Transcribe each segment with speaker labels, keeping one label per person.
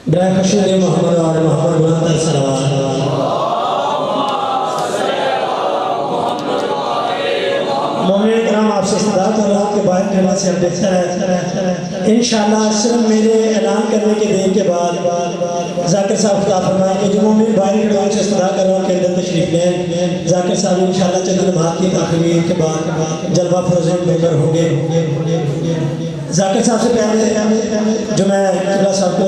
Speaker 1: बरकत मोहम्मद और मोहम्मद बुलंद सलावत। मोमिन कराम आपसे सदा कर रहा हूँ कि बाहर करने से अब बेहतर है इंशाअल्लाह। सिर्फ मेरे ऐलान करने के देर के बाद जाकिर साहब खुदा फरमाए कि जो मोमिन बाहर खड़े हैं सदा कर रहा हूँ कि अंदर तशरीफ लें। जाकिर साहब इंशाअल्लाह चंद लम्हात की ताख़ीर के बाद जलवा फरोज़ मेंबर होंगे। जाकिर साहब से पहले जो मैं किबला साहब को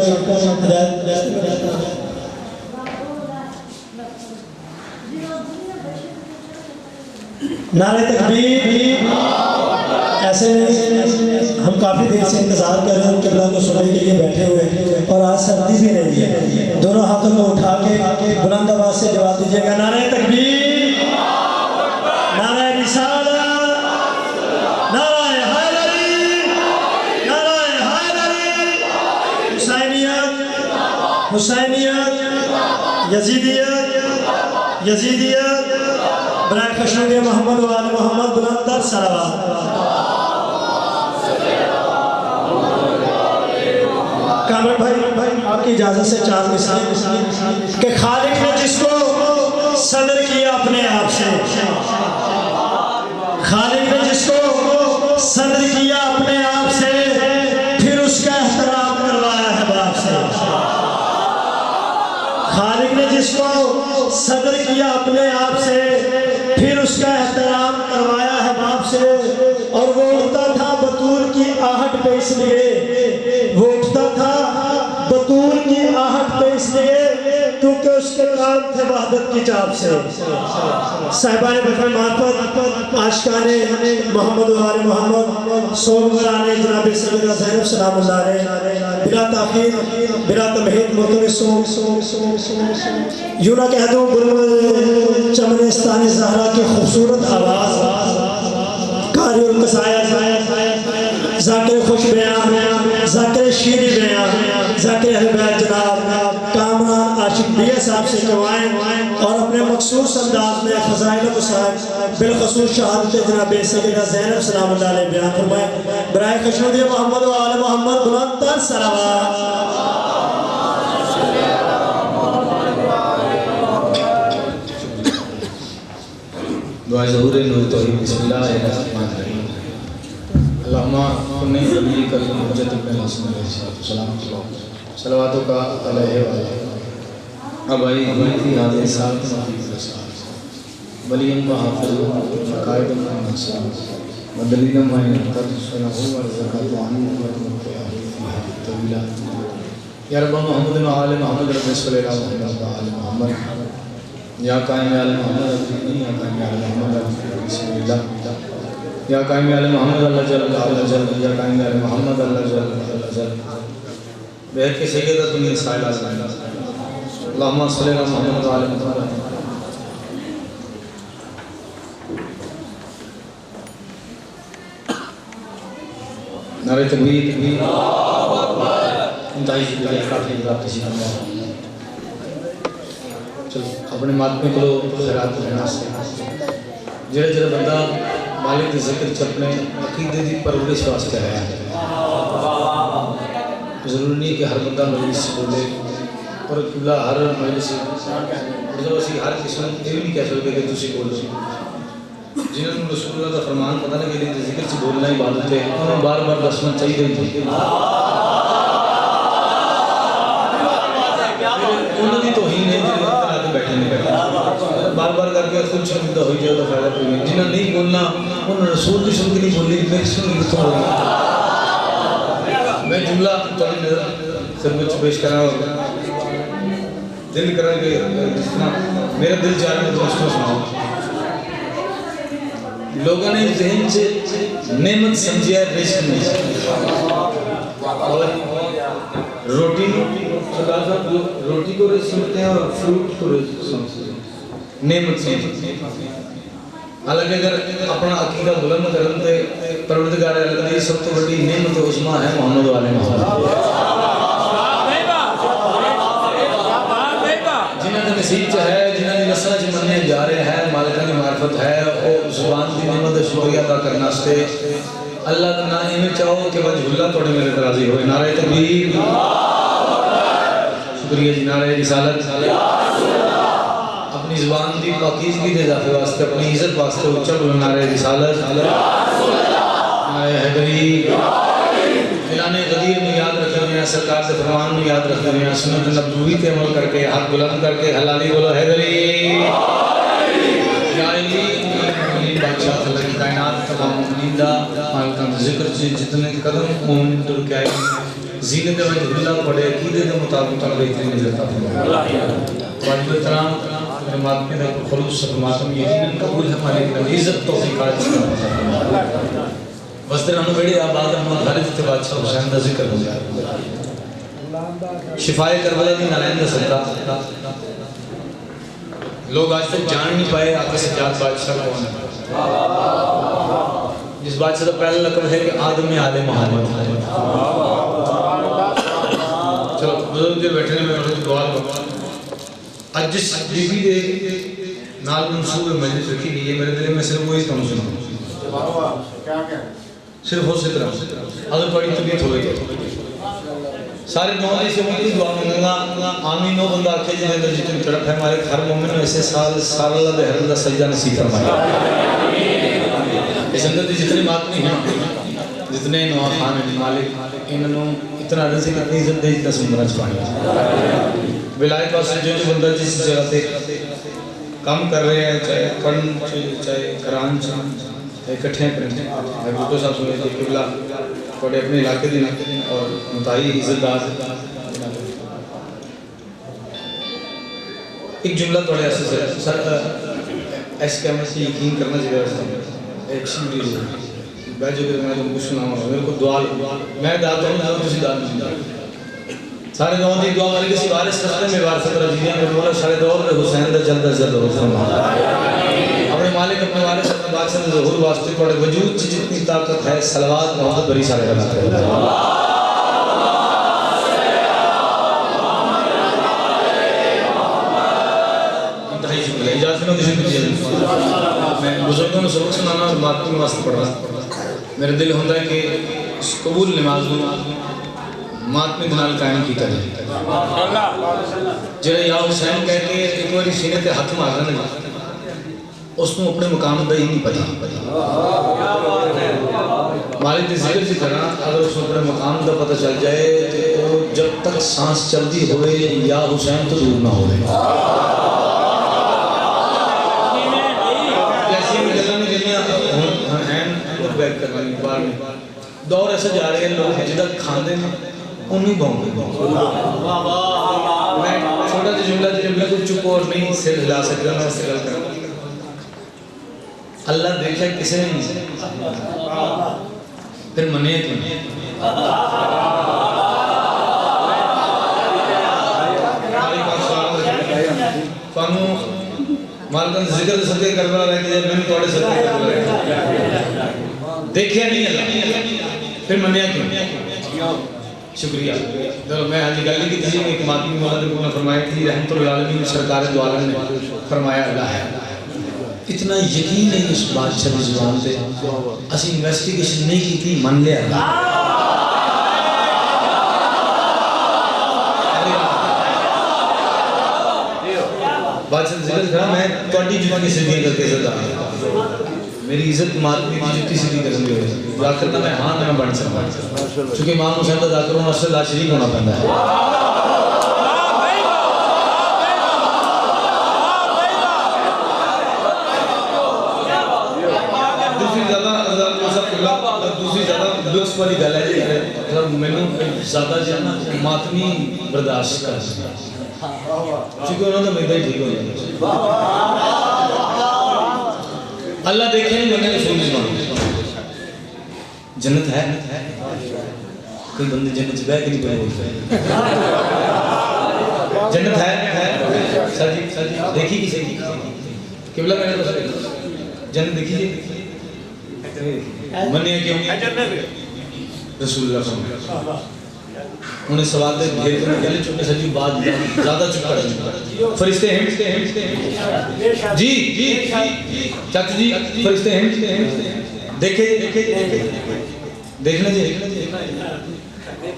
Speaker 1: नारे तकबीर। ऐसे नहीं, हम काफ़ी देर से इंतज़ार कर रहे हैं किबला को सुनने के लिए बैठे हुए और आज सर्दी भी नहीं है। दोनों हाथों को उठा के बुलंद आवाज़ से जवाब दीजिएगा नारे तकबीर, नारे रिसालत, नारे हैदरी, नारे हैदरी, हुसैनियत, हुसैनियत, यजीदियत, यजीदियत, बराए खशूर मोहम्मद वाले मोहम्मद बुलंद सलावत। कामर भाई आपकी इजाज़त से चार मिसाल कि खालिक ने जिसको सदर किया अपने आप से, खालिक ने जिसको सदर किया अपने आप से, फिर उसका एहतराम करवाया है बाप से। खालिक ने जिसको सदर किया अपने आप से, फिर उसका एहतराम करवाया है बाप से। और वो उठता था बतूल की आहट पे इसलिए, वो उठता था बतूल की आहट पे इसलिए क्योंकि उसके काम थे वहदत की चाप से। साहिबान बफर मार्फत आशिकाने मोहम्मद वाले मोहम्मद सोमवराने जनाब सैयदा ज़ैनब सलामुल्लाह अलैहा बिला ताखीर बिला तमहीद यूं ना कह दूं बुलबुल चमनिस्तानी ज़हरा की खूबसूरत आवाज़, कारिउल कसाया ज़ाकिर खुश बयां, ज़ाकिर शीरी बयां, ज़ाकिर अहले बैत जनाब कामरान आशिक बिया साहब से करवाएं और अपने मखसूस अंदाज में फ़ज़ाइल वसाइल बिलखसूस शहादत जनाब सैयदा ज़ैनब सलामुल्लाह अलैहा बयान फरमाएं। बराए खुशनुदी मोहम्मद व आले मोहम्मद बुलंद सलावत।
Speaker 2: दुआ ज़हूर नूर तौहीद बिस्मिल्लाहिर्रहमानिर्रहीम। अल्लाहुम्मा कुन्नी नबीका हुज्जत इब्न हसन सलाम सलावतों का अलैहि व अलैहि अब आई थी हाज़िर साथ वलियम व हाफ़िज़ क़ाइद व नसर मदलीन व कर सुना व ज़कात व अन व तवीला या रब मोहम्मद व आले मोहम्मद रब्बि सल्लल्लाहु अलैहि व आले मोहम्मद या कायम आले मोहम्मद अफ़रीनी या कायम आले मोहम्मद बिस्मिल्लाह या कायम आले मोहम्मद अल्लाह जल या कायम आले मोहम्मद अल्लाह जल बेहद के सैयदा दुनिया साइला अल्लाहुम्मा सल्ली अला मोहम्मद व आले मोहम्मद। नारे तकबीर इंतहाई काफ़ी प्राप्त चलो अपने मातमे को खैरात लेना जेड़ा जेड़ा बंदा मालिक के जिक्र च अपने अकीदे की परवरिश वास्ते आया है। जरूरी नहीं कि हर बंदा मजलिस बोले और किबला हर मजलिस मतलब असी हर किसी को ये भी नहीं कह सकते कि तुम बोलो। जिन्होंने रसूलुल्लाह का फरमान पता नहीं कि जिक्र से बोलना इबादत है, उन्होंने बार बार दसना चाहिए उन्होंने तो ही नहीं बैठे नहीं बैठे बार बार करके खुद शर्मिंदा हो जाए तो फायदा कोई नहीं। जिन्हें नहीं बोलना उन्होंने रसूल की सुन के नहीं बोली, मेरी सुन के तो मैं जुमला थोड़ी नजर खिदमत पेश करा दिल करा कि जिस तरह मेरा दिल चाह रहा है तो उसको सुनाओ। लोगों ने जहन से नेमत समझिया रिस्क नहीं और रोटी रोटी को रिस्क समझते हैं और फ्रूट को रिस्क समझते हैं, नेमत समझते हैं। हालांकि अगर अपना अकीदा बुलंद करते परवरदिगार आलम की सब तो बड़ी नेमत उस्मा है मोहम्मद वाले मोहम्मद जिन्होंने नसीब च है, जिन्होंने नस्ल च मन्ने जा रहे हैं, मालिका की मार्फत है वो जुबान की नेमत शुक्रिया अदा करने वास्ते अल्लाह का ना इवें चाहो कि वजहुल्लाह थोड़े मेरे राजी होए। नारे तकबीर शुक्रिया जी। नारे रिसालत, अपनी ज़ुबान की पाकीज़गी के इजाफे वास्ते, अपनी इज्जत वास्ते उच्चा बोलो नारे रिसालत, नारे हैदरी। ऐलाने गदीर में याद रखते हैं, सरकार के फरमान में याद रखते हैं, सुन्नत नबवी पे अमल करके हाथ बुलंद करके हलाली बोलो हैदरी। बादशाह अल्लाह की कायनात तमाम मुनीदा मालिक का जिक्र से जितने कदम मोमिन तुर के आए जीनत में हुल्ला पड़े अकीदे के मुताबिक तक बेहतरीन नजर आता है। वाजिब एहतराम मातमी का खुलूस से मातम यकीनन कबूल है मालिक ने इज्जत तौफीकात इसका वस्त्र हम बड़े आबाद हम खालिद के बादशाह हुसैन का जिक्र हो जाए। शिफाए करबला की नारायण का सदका लोग आज तक जान नहीं पाए आका सज्जाद बादशाह कौन है। जिस बादशाह का पहला लक़ब है कि आदम आले मोहम्मद। चलो बुजुर्ग जो बैठे हैं मैं उनसे दुआ करूंगा। आज जिस बीबी के नाल मंसूब मजलिस रखी गई है मेरे दिल में सिर्फ वही कम सुना सिर्फ हो सिकरा अगर बड़ी तबीयत हो गई सारे नौनी से मुझे दुआ मांगूंगा आमीन। नो बंदा आखे जिन्हें अंदर जितनी तड़प है हमारे हर मोमिन में ऐसे साल बहर दा सजदा नसीब फरमाए। इस अंदर दी जितने मातमी हैं जितने नवा खान मालिक इन्होंने इतना रज़ी इतनी इज्जत दे जितना सुंदर छुपाए विलायत वास्ते जो बंदा जिस जगह पे काम कर रहे हैं चाहे कर्ण चाहे करान इकट्ठे करें भुट्टो साहब सुने थे किबला थोड़े अपने इलाके दिन और मुताई इज्जतदार एक जुमला थोड़े ऐसे सर ऐसे कैमरे से यकीन करना चाहिए एक सीधी मैं जो मैं तुमको सुनाऊंगा मेरे को दुआ मैं दाता हूँ तुझे दाता सारे गांव की दुआ वाले किसी वारिस रस्ते में वारसत रजीया में बोला सारे दौर में हुसैन दा जल्द जल्द हुसैन अपने मालिक अपने वारिस अपने बादशाह के ज़हूर वास्ते पड़े वजूद की जितनी ताकत है सलवात मोहब्बत बड़ी सारे बनाते हैं। इंतहाई शुक्रिया इजाज़त में किसी को मैं बुजुर्गों ने सबक सुनाना और बातों में वास्ते पढ़ना मेरा दिल होता है कि कबूल नमाज मातमी नाल कायम की करें जरा या हुसैन कह के एक बार सीने पे हाथ मारना ना उसको अपने मुकाम पे ही नहीं पता मालिक की जिक्र की तरह अगर उसको अपने मुकाम का पता चल जाए तो जब तक सांस चलती होवे या हुसैन तो दूर ना होवे जैसे गल्लां ने गल्लियां हैंड बैक करवानी बाहर में दौर ऐसे जा रहे हैं लोग जिदा खांदे हैं उन्हीं बोंगे मैं छोटा सा जुमला बिल्कुल चुप और नहीं सिर हिला सकता मैं इससे गल करूं अल्लाह देखा किसी ने नहीं फिर मने क्यों कानू मालकन जिक्र सदके करवा रहे कि मैंने थोड़े सदके करवा रहे देखिए नहीं अल्लाह फिर मने क्यों शुक्रिया। चलो मैं आज गल की थी एक मातमी मौला ने फरमाई थी रहमतुल आलमीन सरकार दो आलम ने फरमाया अल्लाह है इतना यकीन नहीं उस बादशाह की जुबान पे असि इन्वेस्टिगेशन नहीं की थी मन लिया बादशाह जिक्र करा मैं तोड़ी जुबानी सीधी करके सदा मेरी इज्जत मातमी की जुती सीधी करनी हो जाकर ना मैं हां ना बन सकता क्योंकि इमाम हुसैन का जाकर होना असल शरीक होना पड़ता है दूसरी ज़्यादा लुत्फ वाली गल है मतलब मैनू ज़्यादा जो ना मातमी बर्दाश्त कर क्योंकि उन्होंने मेरा ही ठीक हो जाए अल्लाह देखे नहीं मैंने सुन जन्नत है कोई बंदे जन्नत बह के नहीं पड़े जन्नत है सर जी देखी किसी किबला मैंने जन्नत देखी जी मनिया क्यों रसूलुल्लाह उन्हें सवाल दे घेर कर पहले चुप सजी बात ज्यादा चुप कर फरिश्ते हैं जी जी चाचा जी फरिश्ते हैं देखे देखना जी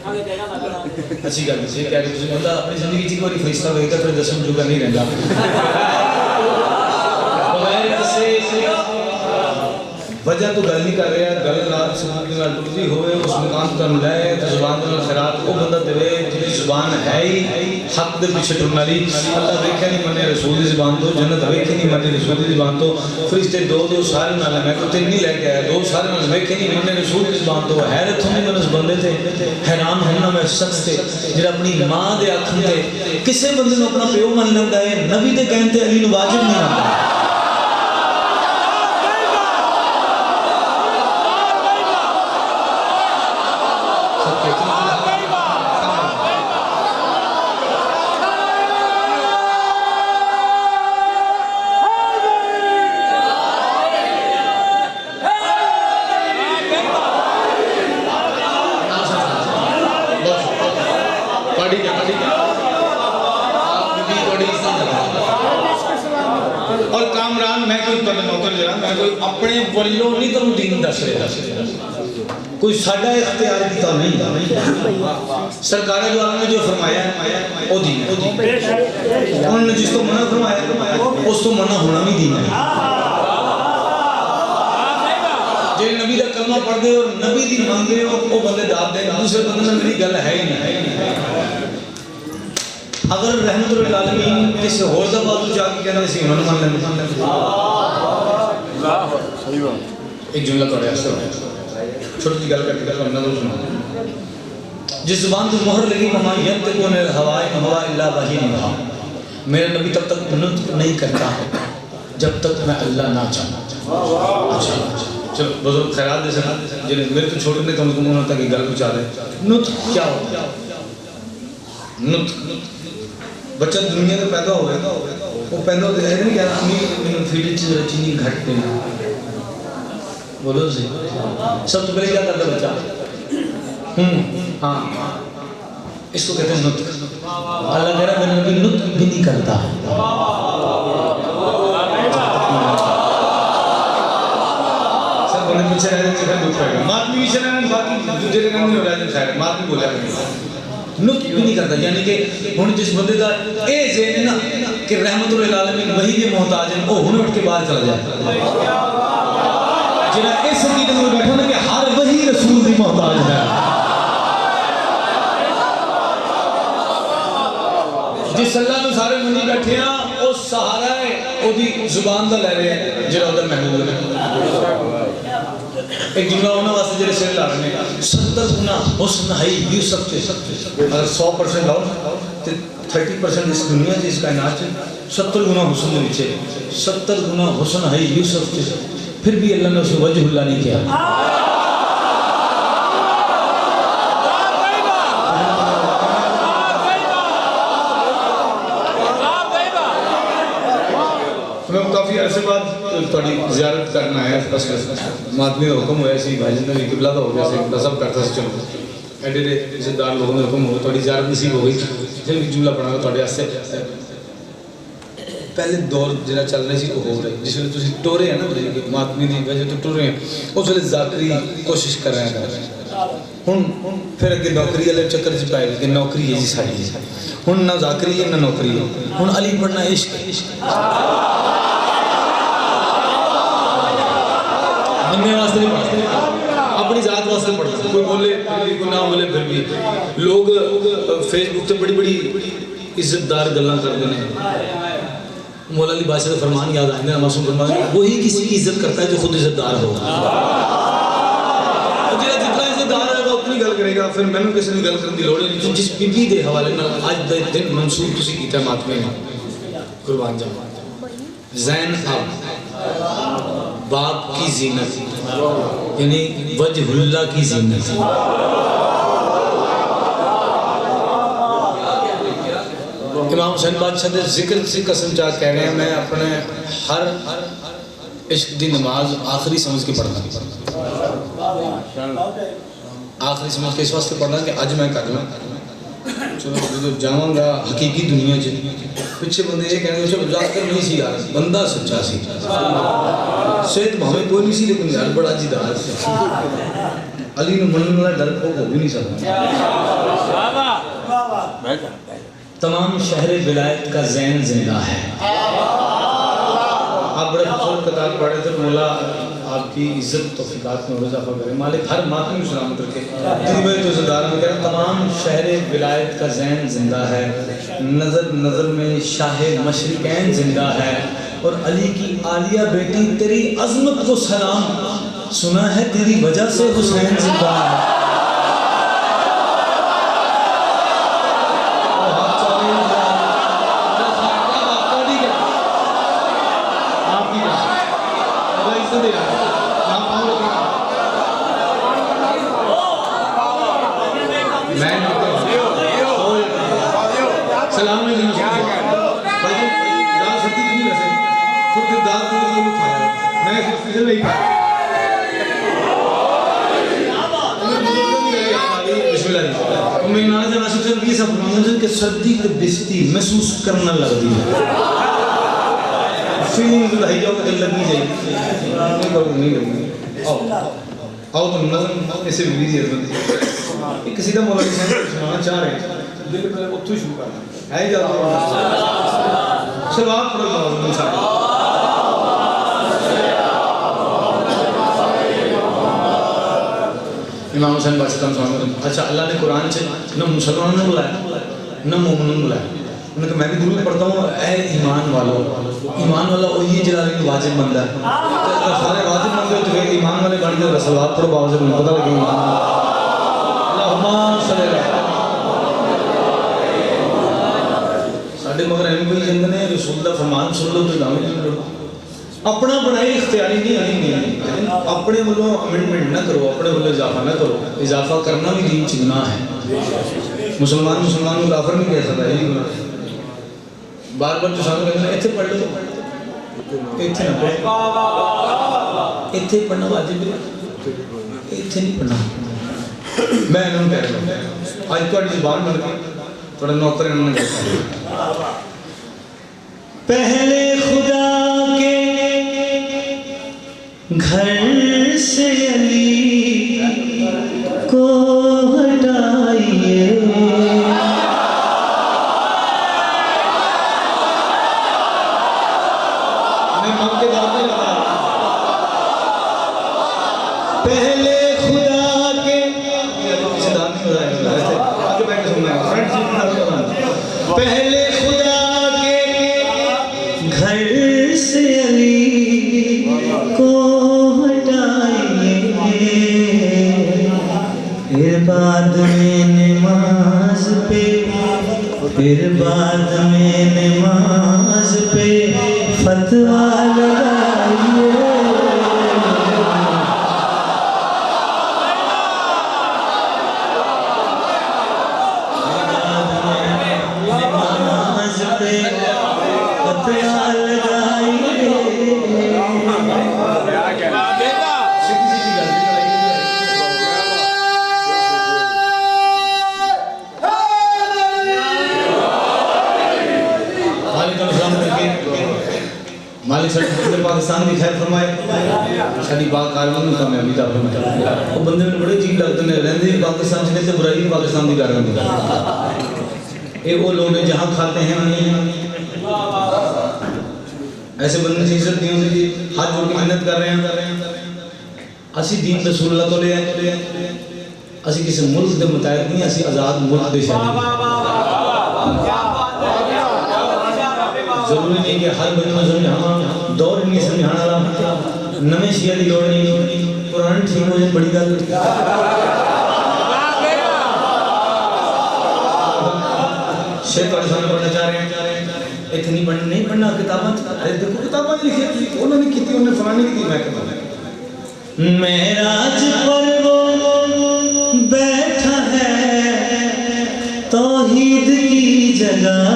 Speaker 2: अच्छी गल है क्या कि बंदा अपनी जिंदगी च एक बार फरिश्ता वेखदा फिर दसम जुगा नहीं रहिंदा बगैर किसी वजह तो गल नहीं कर रहा गल नाल सबूत के नाल टुटदी होवे उस मुकाम तक ले तो जुबान नाल खराब वो बंदा देवे जिहदी जुबान है ही हक दे पीछे टुरन वाली अल्लाह वेखे नहीं मने रसूल दी जुबान तो जन्नत वेखे नहीं मने रसूल दी जुबान तो फरिश्ते दो दो सारे नाल मैं कोई तीन नहीं लेके आया दो सारे नाल वेखे नहीं मने रसूल दी जुबान तो हैरत होंदी मैं उस बंदे ते हैरान होना मैं शख्स ते जेड़ा अपनी मां दे आखण ते किसी बंदे नु अपना प्यो मान लैंदा है नबी दे कहण ते अली नु वाजिब नहीं आंदा और कामरान मैं कोई नौकर जरा मैं कोई अपने वल्लों नहीं तुम दीन दस रहा कोई साडा इख्तियार किया नहीं सरकार द्वारा ने जो फरमाया वो दीन है उन्होंने जिसको मना फरमाया उस तो मना होना भी दीन है जे नबी का कलमा पढ़ते हो नबी दी मंगते हो वो बंदे दाद दे दूसरे बंदे में मेरी गल है ही नहीं अगर रहमतुल आलमीन किसी होर दा बाजू जाके कहंदे सी उन्होंने मान लेंदे अल्लाह सही बात एक जुमला तोड़े वास्ते छोटी गल करके गल करना तो सुनो जिस जुबान पे मोहर लगी ममा यंतकुन हवाए हवा इल्ला वही निभा मेरा नबी तब तक नुत्क नहीं करता जब तक मैं अल्लाह ना चाहूं अच्छा चलो बुजुर्ग खैरात दे सना जिन्हें मेरे तो छोड़ने कम से कम होता कि गल पहुंचा दे नुत्क क्या होता है नुत्क बच्चा दुनिया में पैदा हो गया वो पैदा होते हैं नहीं क्या मैं फीड च चीनी घट देना बोलो जी सब तो पहले क्या करता बच्चा हाँ इसको कहते हैं नुत्क अल्लाह कह रहा मेरा नबी नुत्क भी नहीं करता सब बोले पीछे रह जाते हैं दुख पड़ेगा मात भी पीछे रहना बाकी दूसरे का नहीं हो रहा है खैर मात भी बोला नुत्क भी नहीं करता यानी कि हुन जिस बंदे दा ए ज़हन है ना कि रहमतुल आलमीन वही के मोहताज हैं वो हुन उठ के बाहर चला जाए जिना इस अकीदत में बैठा ना कि हर वही रसूल दी मोहताज है जिस अल्लाह ने सारे मंदी बैठे हैं वो सहारा है ओदी जुबान दा ले रहे हैं जेड़ा उधर महबूब है एक जुमला होने वास्ते जेरे शेर ला रहे हैं 70 गुना हुस्न है यूसुफ के अगर 100% लाओ तो 30% इस दुनिया से इस कायनात से 70 गुना हुस्न है नीचे 70 गुना हुस्न है यूसुफ के फिर भी अल्लाह ने उसे वजहुल्लाह नहीं किया मैं काफ़ी अरसे बाद थोड़ी ज़ियारत करना है बस मातमी का हुक्म होया सी भाई जिंदा भी किबला का हो गया सी सब करता सी चलो एडे एडे इज्जतदार लोगों ने हुक्म हो थोड़ी ज़ियारत नसीब हो गई फिर भी जुमला पढ़ाना थोड़े वास्ते पहले दौर जो चल रहे सी वो हो रहे जिस वे तुम टोरे हैं ना मातमी की वजह तो टोरे हैं उस वे जाकरी कोशिश कर रहे हैं हुन फिर अगे नौकरी वाले चक्कर च पाए कि नौकरी है जी सारी हुन ना जाकरी है ना नौकरी है हुन अली पढ़ना इश्क बंदे वास्ते नहीं पढ़ते अपनी जात वास्ते पढ़ते कोई बोले कोई ना बोले फिर भी लोग फेसबुक पे बड़ी बड़ी इज्जतदार गल्लां करते हैं मौला अली बादशाह का फरमान याद आएंगे मासूम फरमान वही किसी की इज्जत करता है जो खुद इज्जतदार हो जितना इज्जतदार होगा उतनी गल करेगा फिर मैंने किसी ने गल करने की लोड़ नहीं जिस बीबी के हवाले नाल आज दे दिन मंसूब तुसी कीता मातमे में कुर्बान जाओ ज़ैन अब बाप की जीनत यानी वजहुल्लाह की जीनत इमाम हुसैन बादशाह के जिक्र से कसम चाह कह रहे हैं मैं अपने हर इश्क दी नमाज आखिरी समझ के पढ़ना आखिरी समझ के इस वास्ते पढ़ना कि अज मैं करना चलो जो जावांगा हकीकी दुनिया च पिछे बंदे ये कहने जो जाकर नहीं सी यार बंदा सच्चा सी सेहत भावें कोई नहीं सी लेकिन यार बड़ा जिदार अली ने मनने वाला डरपोक हो भी नहीं सकता। तमाम शहर विलायत का ज़ैन जिंदा है। आप बड़े खूबसूरत किताब पढ़े थे, मौला आपकी इज्जत तौफीकात में इजाफा करे, मालिक हर मातमी सलाम करके तमाम शहर विलायत का ज़ैन जिंदा है, नज़र नज़र में शाह मशरिकैन जिंदा है, और अली की आलिया बेटी तेरी अज़मत को सलाम, सुना है तेरी वजह से हुसैन जिंदा है। सर्दी के बिस्ती महसूस करना लगती है, फीलिंग लगी जाओ लगी जाएगी, नहीं लगी। आओ तुम नज़म ऐसे भी एक किसी का मौला सुनाना चाह रहे हैं, दिल पहले उत्थों शुरू करना है जाता चलो आप पढ़ो इमाम हुसैन बादशाह। अच्छा, अल्लाह ने कुरान से न मुसलमानों ने बुलाया न मोमिनों ने बुलाया, उन्होंने कहा मैं भी दुरूद पढ़ता हूँ, ऐ ईमान वालों, ईमान वाला वही जला रही वाजिब बंदा है, सारे वाजिब बंदे तो फिर ईमान वाले बन गए, सलावत पढ़ो बाबा से पता लगे साढ़े मगर एम कोई कहते हैं रसूल का फरमान सुन लो तो दावे नहीं लड़ो, अपना बनाई इख्तियारी नहीं अपने वालों अमेंडमेंट ना करो, अपने वालों इजाफा ना करो, इजाफा करना भी दीन च गुनाह है। मुसलमान को काफिर नहीं कह सकता, यही गुनाह। बार बार तो सानू कहते हैं इत्थे पढ़ लो, इत्थे ना पढ़ो, इत्थे पढ़ना वाजिब है, इत्थे नहीं पढ़ना। मैं इन्होंने कह रहा हूँ आज थोड़ी जुबान बन गई, थोड़ा नौकर इन्होंने कहता
Speaker 1: पहले खुदा के घर से अली को हटाइए, पहले खुदा के पहले खुदा के घर से अली को हटाइए, फिर बाद में नमाज पे, फिर बाद में नमाज पे फतवा लगाइए।
Speaker 2: मालिक पाकिस्तान की खैर फरमाए, साड़ी बात कारवाई का मैं भी वो बंदे में बड़े अजीब लगते हैं, रहते पाकिस्तान से तो बुराई पाकिस्तान की कारवाई ये वो लोग हैं जहाँ खाते हैं ऐसे बंदे की इज्जत नहीं होती, हाथ जोड़ के मेहनत कर रहे हैं। असी दीन रसूलुल्लाह तो ले असी किसी मुल्क के मुताबिक नहीं, असी आज़ाद मुल्क के जरूरी नहीं कि हर बंदे में समझाना दौर नहीं समझाने वाला, नवे शिया की लोड़ नहीं, पुराने ठीक हो जाए बड़ी गल। शेख सामने पढ़ना चाह रहे हैं, इतनी नहीं पढ़ना किताबें, अरे देखो किताबें लिखी उन्होंने की, उन्होंने फलानी की, मैं कहता
Speaker 1: मेराज पर वो बैठा है तौहीद की जगह,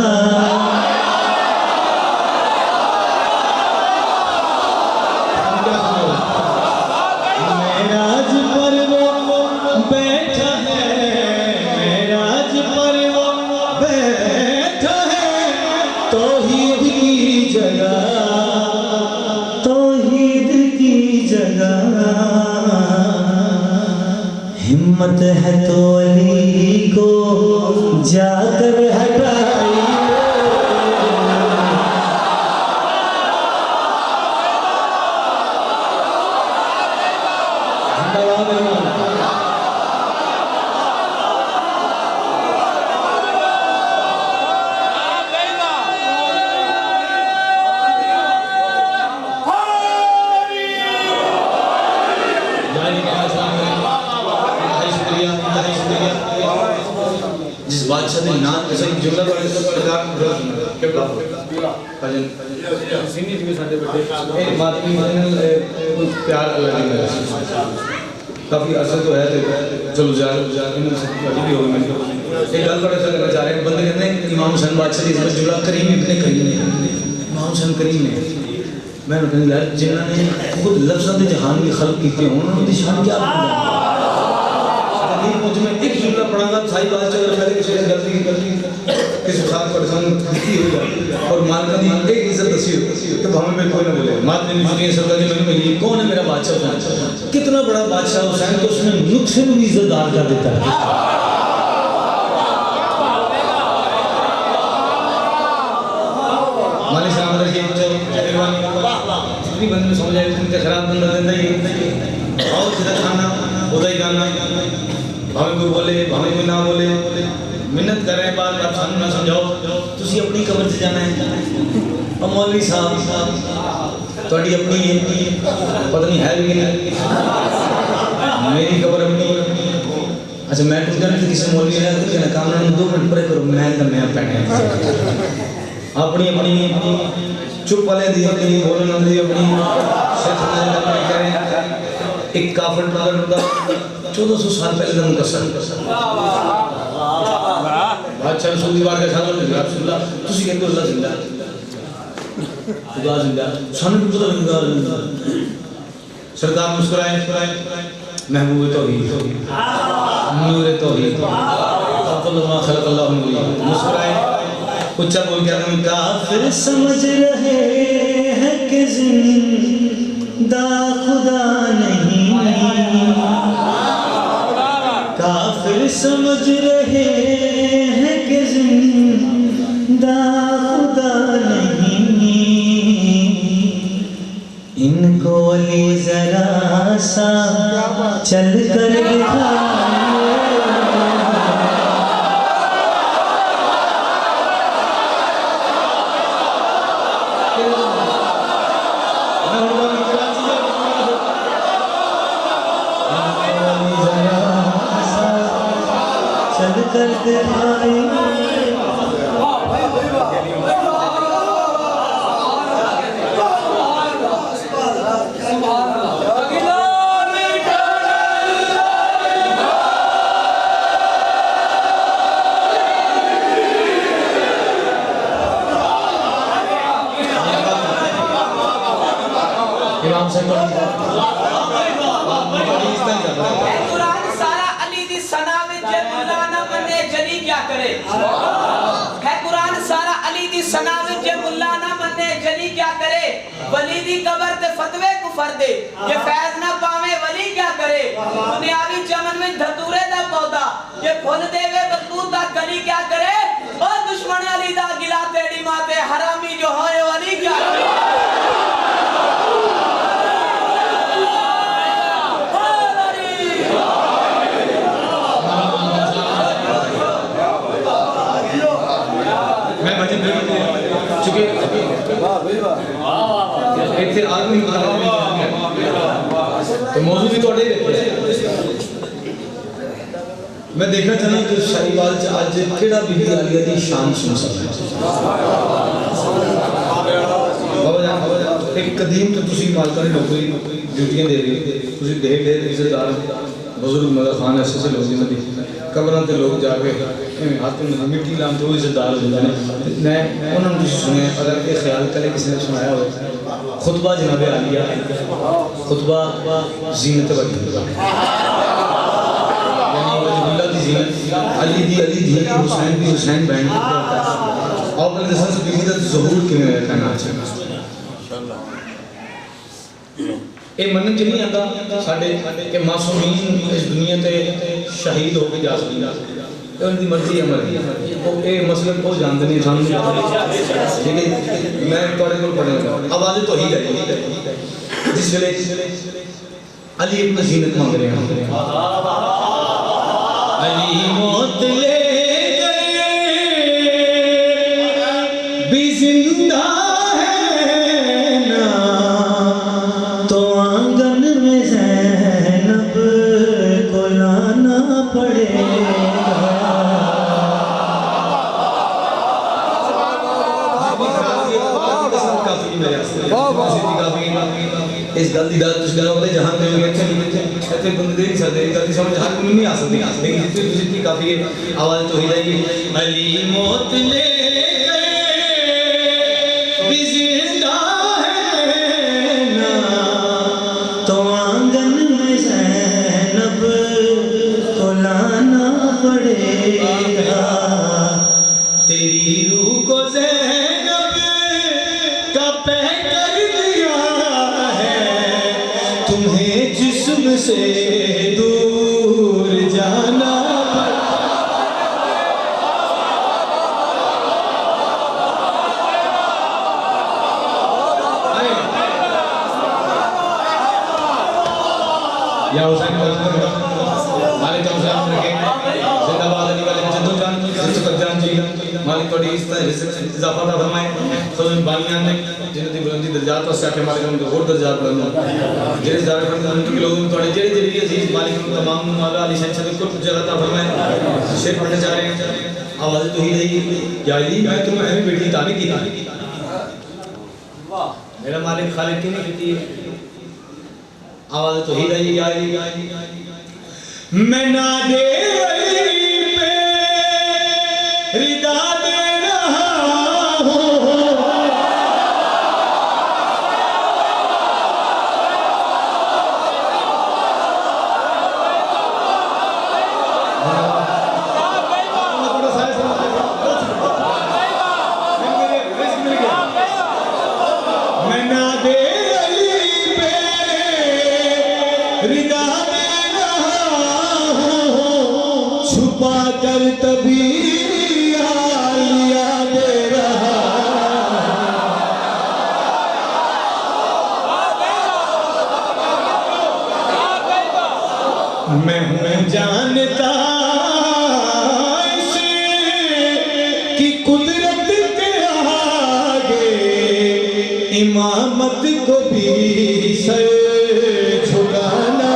Speaker 1: हिम्मत है तो अली को जाकर हटाई।
Speaker 2: जिस बादशाह ने नाम ऐसा ही जुमला तो प्यार अल्लाह ने काफ़ी असर तो है चलो भी हो गई एक गल बड़े करना चाह रहे हैं बंदे कहते हैं इमाम हुसैन बादशाह की जुमला करीम इतने करीम ने इमाम हुसैन करीम ने मैं कहने यार जिन्होंने खुद लफ्ज़ों के जहान की खल्क की उन्होंने शान क्या में एक जुमला पढ़ाऊंगा सारी बात अगर मैंने किसी गलती किसी साथ परेशान की हो जाए और मालका दी एक इज्जत दसी तो हमें पे कोई ना बोले मात ने मुझे सरकार जी मैंने मिली कौन है मेरा बादशाह कितना बड़ा बादशाह हुसैन तो उसने नुक्से में भी इज्जतदार कर देता है। मालिक साहब के जितनी बंदे समझ आए उनका खराब बंदा देता ही और सीधा खाना उदय गाना भावे कोई बोले भावे कोई ना बोले मिन्नत कर रहे हैं बार बार सानू ना समझाओ तुसी अपनी कब्र से जाना है और मौलवी साहब थोड़ी अपनी पता नहीं है भी नहीं मेरी कब्र अपनी अच्छा मैं कुछ करने किसी मौलवी ने कुछ ना काम ना 2 मिनट परे करो मैं तो मैं पहने अपनी अपनी चुप वाले दी अपनी बोलने दी अपनी शेख ने करें एक काफिर पागल होता 1400 साल पहले का मुकस्सर बादशाह रसूल बार का साल हो गया रसूलुल्लाह तुसी कहते हो अल्लाह जिंदा खुदा जिंदा सानू भी पता लगेगा सरदार मुस्कुराए महबूब तौहीद नूर तौहीद अल्लाह खलक अल्लाह मुस्कुराए ऊंचा बोल के आदमी काफिर समझ रहे हैं कि जिंदा खुदा नहीं काफिर समझ रहे हैं कि जिंदा खुदा नहीं इनको अली जरा सा चल कर कर दिखाई इमाम से
Speaker 3: कुरान सारा अली दी सना विच मुल्ला ना मने जली क्या करे है कुरान सारा अली दी सना विच मुल्ला ना मने जली क्या करे वली दी कब्र ते फतवे कुफर दे ये फैज ना पावे वली क्या करे दुनियावी चमन में धतूरे दा पौधा ये फूल देवे बदबू दा कली क्या करे ओ दुश्मन अली दा गिला तेरी माते हरामी जो होए वली क्या करे
Speaker 2: मैं भजन चुके इतने आदमी तो मौजूद भी थोड़े मैं देखना चाहना कि शाहीवाल च अज केड़ा बीबी आलिया दी शान सुन सकदा बाबा जान एक कदीम तो तुसी मालका ने नौकरी ड्यूटियां दे रहे हो तुसी ढेर इज्जतदार बुजुर्ग मदर खान ऐसे लोग जिन्हें देखी कब्रां ते लोग जाके हाथ में मिट्टी लाम तो इज्जतदार हो जाते हैं मैं उन्होंने सुने अगर ये ख्याल करे किसी ने सुनाया हो खुतबा जनाबे आलिया खुतबा जीनत वली अली दी हुसैन बैंड और अपने दसन से बीवी दा ज़हूर किवें कहना चाहिए ये मन च नहीं आता साडे कि मासूमीन इस दुनिया ते शहीद होके जा सकते उनकी मर्जी है मर्जी ये मसलन को जानते नहीं सामने ठीक है मैं थोड़े को पढ़ूंगा आवाज़ तो ही है जिस वेले अली इब्न जीनत मांग रहे हैं अली मौत ले गए भी जिंदा है ना तो आंगन में ज़ैनब को लाना पड़ेगा इस गल की दस गल होते जहां पे इतने बंदे दे नहीं सकते गल की समझ हर कोई नहीं आ सकती लेकिन जितनी जितनी काफी है आवाज तो ही जाएगी अली मौत ले गए भी जिंदा है ना तो आंगन में ज़ैनब को लाना पड़ेगा तेरी रूह को ज़ैनब का पैकर दिया है तुम्हें जिस्म से दूर जाना या हुसैन मालिक हुसैन रखे जिंदाबाद अली वाले जद्दोजान जान जी मालिक थोड़ी इस तरह इजाफा था फरमाए तो बानियां ने जिन्हें बुलंदी दर्जात और साके मालिक उनको और दर्जात बुलंद जेरे दारे फरमाए उनके लोग थोड़े जेरे जेरे अजीज मालिक उनको तमाम मौला अली शहंशाह को कुछ जगह था फरमाए शेर पढ़ने जा रहे हैं आवाज तो ही रही या अली मैं तुम्हें हमें बेटी ताने की वाह मेरा मालिक खालिक की नहीं की आवाज तो ही रही या अली मैं ना दे पे रिदा दे रहा हूँ मैं ना दे पे रिदा छुपा कर तभी लिया दे रहा मैं हूँ जानता कि कुदरत के आगे इमामत को भी सर झुकाना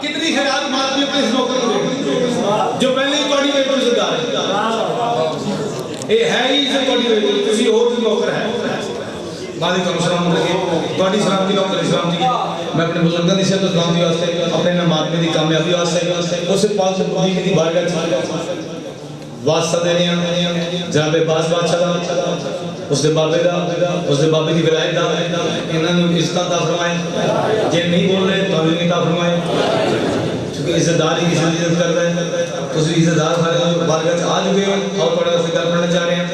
Speaker 2: कितनी खैरात मारती अपने इस नौकर को जो पहले ही थोड़ी वेट सरदार ये है ही जो थोड़ी वेट तुसी और भी नौकर है मालिक को सलाम करके थोड़ी सलामती नौकर सलामती मैं अपने बुजुर्गों की सेहत सलामती वास्ते अपने नमाज़ की कामयाबी वास्ते उस पाक से पूरी की बारगाह वास्ता दे रहे हैं जनाब बास बादशाह उसके बाबे का उसके बाबे की विलायत दा इन्होंने इज्जत दा फरमाए जे नहीं बोल रहे तो नहीं दा फरमाए क्योंकि इज्जतदार ही किसी की इज्जत करता है तो उस इज्जतदार सारे बारगाह आ चुके हैं और थोड़ा सा गल करना चाह रहे हैं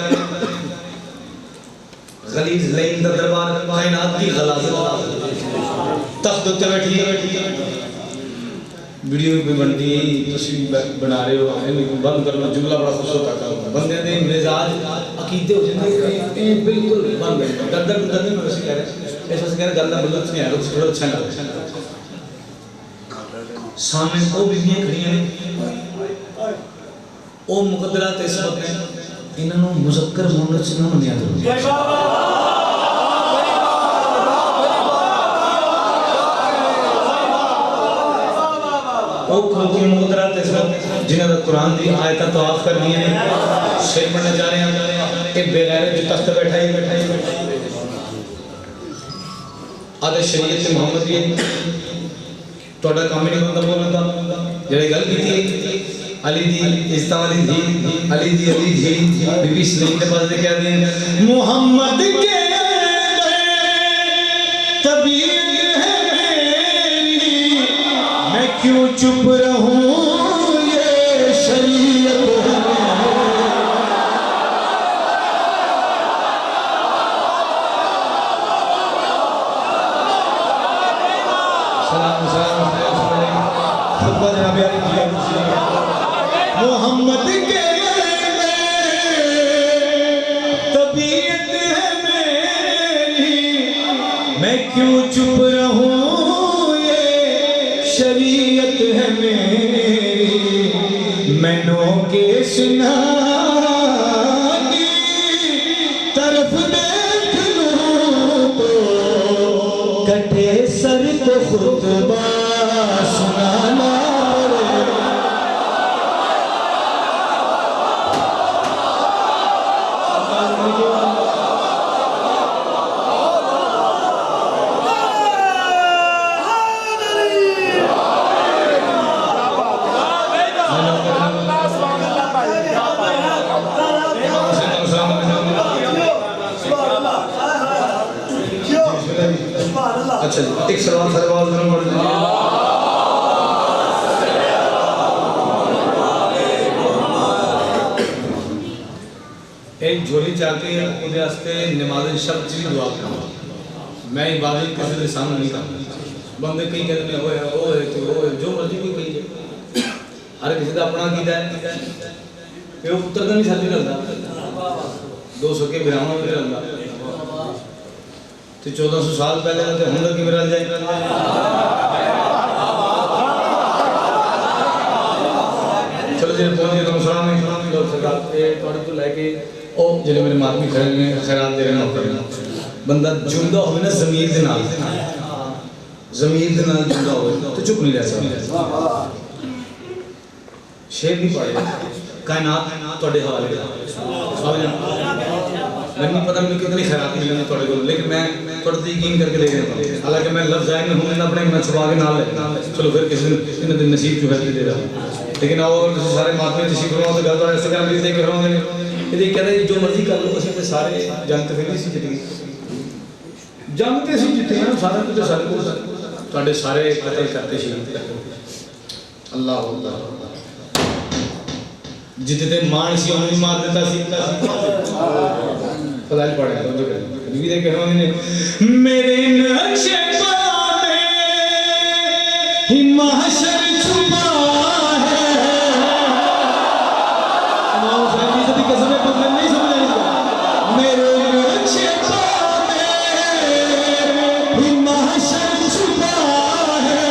Speaker 2: गलीज लईन दा दरबार कायनात की गलाज़त तख्त उत्ते बैठी वीडियो भी बनती है तस्वीर बना रहे हो बंद करना जुमला बड़ा खुश होता है बंदे दे मिजाज अकीदे हो जाते हैं बिल्कुल बंद गद्दा गद्दा नहीं मैं वैसे कह रहा ऐसा से कह रहा गद्दा मतलब नहीं आ रहा थोड़ा अच्छा लगा सामने वो बीबियां खड़ी हैं वो मुकद्दरात इस वक्त हैं इन्होंने मुज़क्कर मुअन्नस ना मनिया करो जिन्हें कुरान की आयत तवाफ करनी है शेर पढ़ने जा रहे हैं एक बेगैर जो तख्त बैठा ही आदे शरीयत मोहम्मद की थोड़ा काम नहीं बनता बोलने का जेड़ी गल की अली दी इज्जत वाली दी अली दी बीबी सलीम के पास क्या दी मोहम्मद के तबीयत है मेरी मैं क्यों चुप रहूं ये शरीयत है। सलाम मोहम्मद के तबीयत है मेरी, मैं क्यों चुप रहूं ये शरीयत है मेरी। मैनों के सुना की तरफ देख लूं तो कटे सर को खुतबा सुनाना अच्छा एक सवाल सवाल पढ़ दीजिए। एक झोली चाहती है उहदे वास्ते नमाज़ शब्द च भी दुआ करना। मैं इबादत किसी के सामने नहीं करता। बंदे कई कहते हैं वो है जो मर्जी कोई कही हर किसी का अपना कीदा है। ये पुत्र का नहीं साथी रलता 200 के बिरामा में रलता तो 1400 साल पहले तो हम लोग की रल जाए। चलो जी पहुंचे तो सलाम लोग सरकार थोड़े तो लेके ओ ਜਿਹੜੇ ਮੇਰੇ ਮਾਤਮੀ ਖੜੇ ਨੇ ਖੈਰਾਤ ਦੇ ਰਹੇ ਨੇ ਬੰਦਾ ਜੁੰਦਾ ਹੋਵੇ ਨਾ ਜ਼ਮੀਰ ਦੇ ਨਾਲ ਜੁੰਦਾ ਹੋਵੇ ਤੇ ਚੁੱਪ ਨਹੀਂ ਰਹਿ ਸਕਦਾ। शेर भी पढ़े कायनात ਤੁਹਾਡੇ ਹਵਾਲੇ ਦਾ ਸਮਝ ਮੈਨੂੰ ਪਤਾ ਮੈਨੂੰ ਕਿਤਨੀ ਖੈਰਾਤ ਮਿਲਣੀ ਤੁਹਾਡੇ ਕੋਲ लेकिन मैं थोड़ा तो यकीन करके दे रहा हूं हालांकि मैं लफ्ज आए में हूं अपने मैं छुपा के नाल चलो फिर किसी दिन दिन नसीब जो है दे रहा लेकिन आओ अगर सारे मातमे तशीफ फरमाओ तो गल तो ऐसे कर मिलते करवाओगे ये कहते जो मर्जी कर लो असं सारे जंग तो फिर नहीं सी जितनी जंग तो असं जिते हैं सारे कुछ सारे को ਤੁਹਾਡੇ सारे कतल करते शहीद अल्लाह जिते ते मान सी उन्हें मार देता सी फजाइल पढ़े तो नबी दे कह रहे ने मेरे नक्शे पे ही महशर छुपा है। इमाम साहब की इज्जत कसम है पर नहीं समझ आई मेरे नक्शे पे ही महशर छुपा है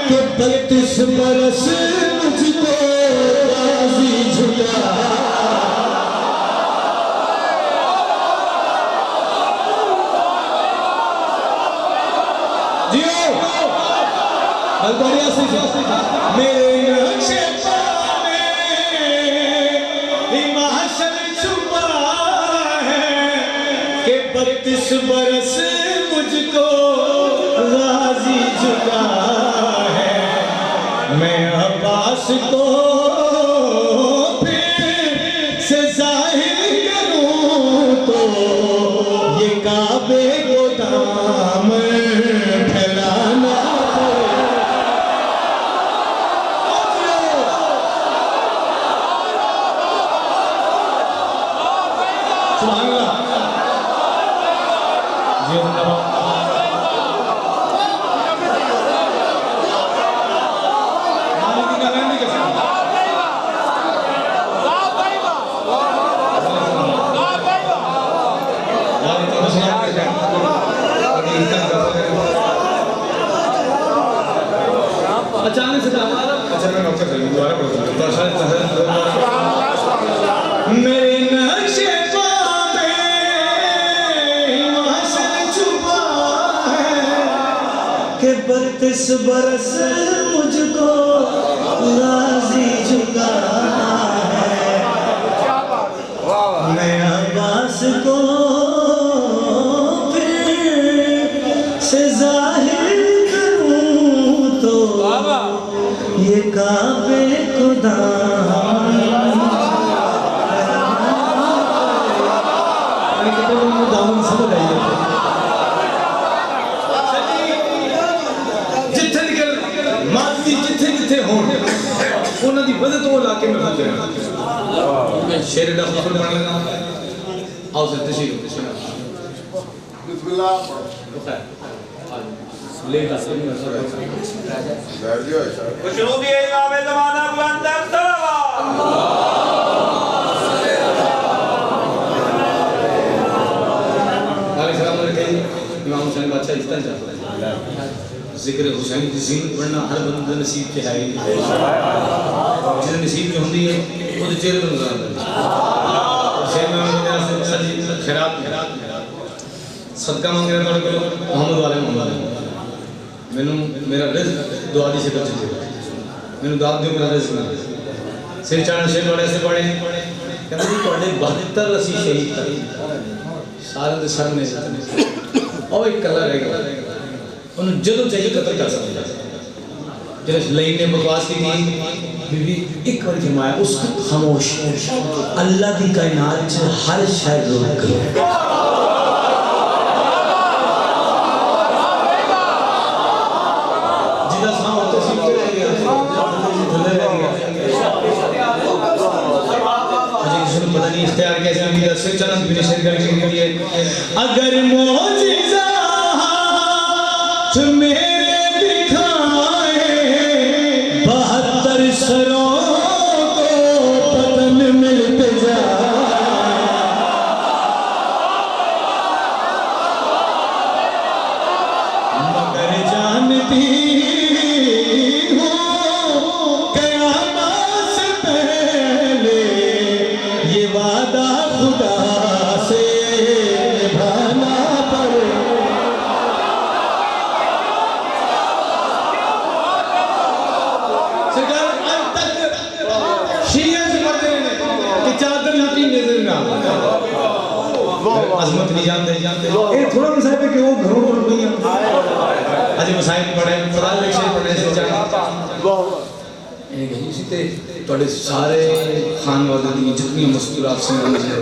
Speaker 2: कि 32 बरस मुझको मेरे नक्शे में महशर छुपा है कि 32 बरस मुझको राजी झुका है। मैं अब्बास को फिर से जाहिर करूं तो ये काबे को दामन फैलाना अचानक से मेरे नक्शे पे महशर छुपा है कि 32 बरस मुझको राजी झुका है। मैं अब्बास को फिर से जाहिर करूं तो ये काबे को दामन समझ आई जिथे माजी जिथे होण उन्हां दी वजह तो इलाके में होते हैं शेर दा फखर बन लगा आओ से तशरीफ
Speaker 4: बिस्मिल्लाह
Speaker 2: लेगा
Speaker 5: मशरूबी इमाम ज़माना बुलंदर
Speaker 2: इमाम हुसैन बादशाह इस तरह चाहता है जिक्र हुसैन की ज़ीन पढ़ना हर बंदे नसीब के है जिस नसीब में होती है वो चेहरे पर नजर आता है शेर में खैरात सदका मांग रहा था मोहम्मद वाले मैनू मेरा रिज़्क़ दुआ दी शक्ल च दे मैनू दाद दियो मेरा रिज़्क़ ना सिर चाण शेर वाले से पढ़े कहते जी तुहाडे 72 असी शहीद करे सारे दे सर ने और एक कलर है उन्हें जदों चाहिए कत्ल कर सकता जब लई ने बकवास की बीबी एक बार फरमाया उसको खामोश अल्लाह की कायनात च हर शय रोक जिदा साम होते सी रह गया थल्ले रह गया अजी किसी को पता नहीं इख्तियार कैसे मिली दस चलन बिन शेर करके है अगर मौजिज़ा मेरे दिखाए 72 सरों को पतन मिलते जाए मगर जानती हूँ क़यामत से पहले ये वादा खुदा से निभाना पड़ेगा अजमत नहीं जानते ये थोड़ा मसाइब है कि वो घरों पर हुई हैं आज मसाइब पढ़े कुरान लेक्चर पढ़ने से जाना इसी ते थोड़े सारे खान वाले दी जितनी मस्तूरात से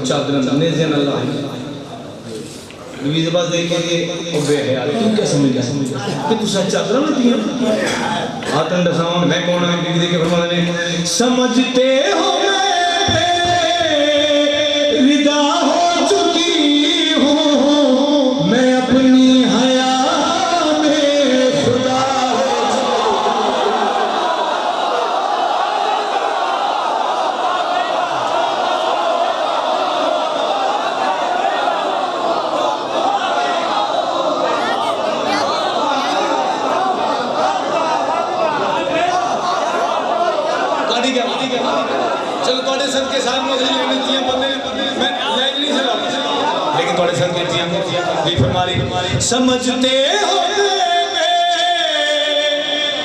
Speaker 2: चादर ने जन अल्लाह नबी जबाज देख के ओ बेहया तू क्या समझ गया कि तू सच चादर ना दिया आतन दसावन मैं कौन है बीवी देख के फरमाते ने समझते हो विदा हो चुकी हूँ मैं अपनी हया में खुदा चलो थोड़े सद के सामने मैं नहीं से लेकिन थोड़े सद के समझते हो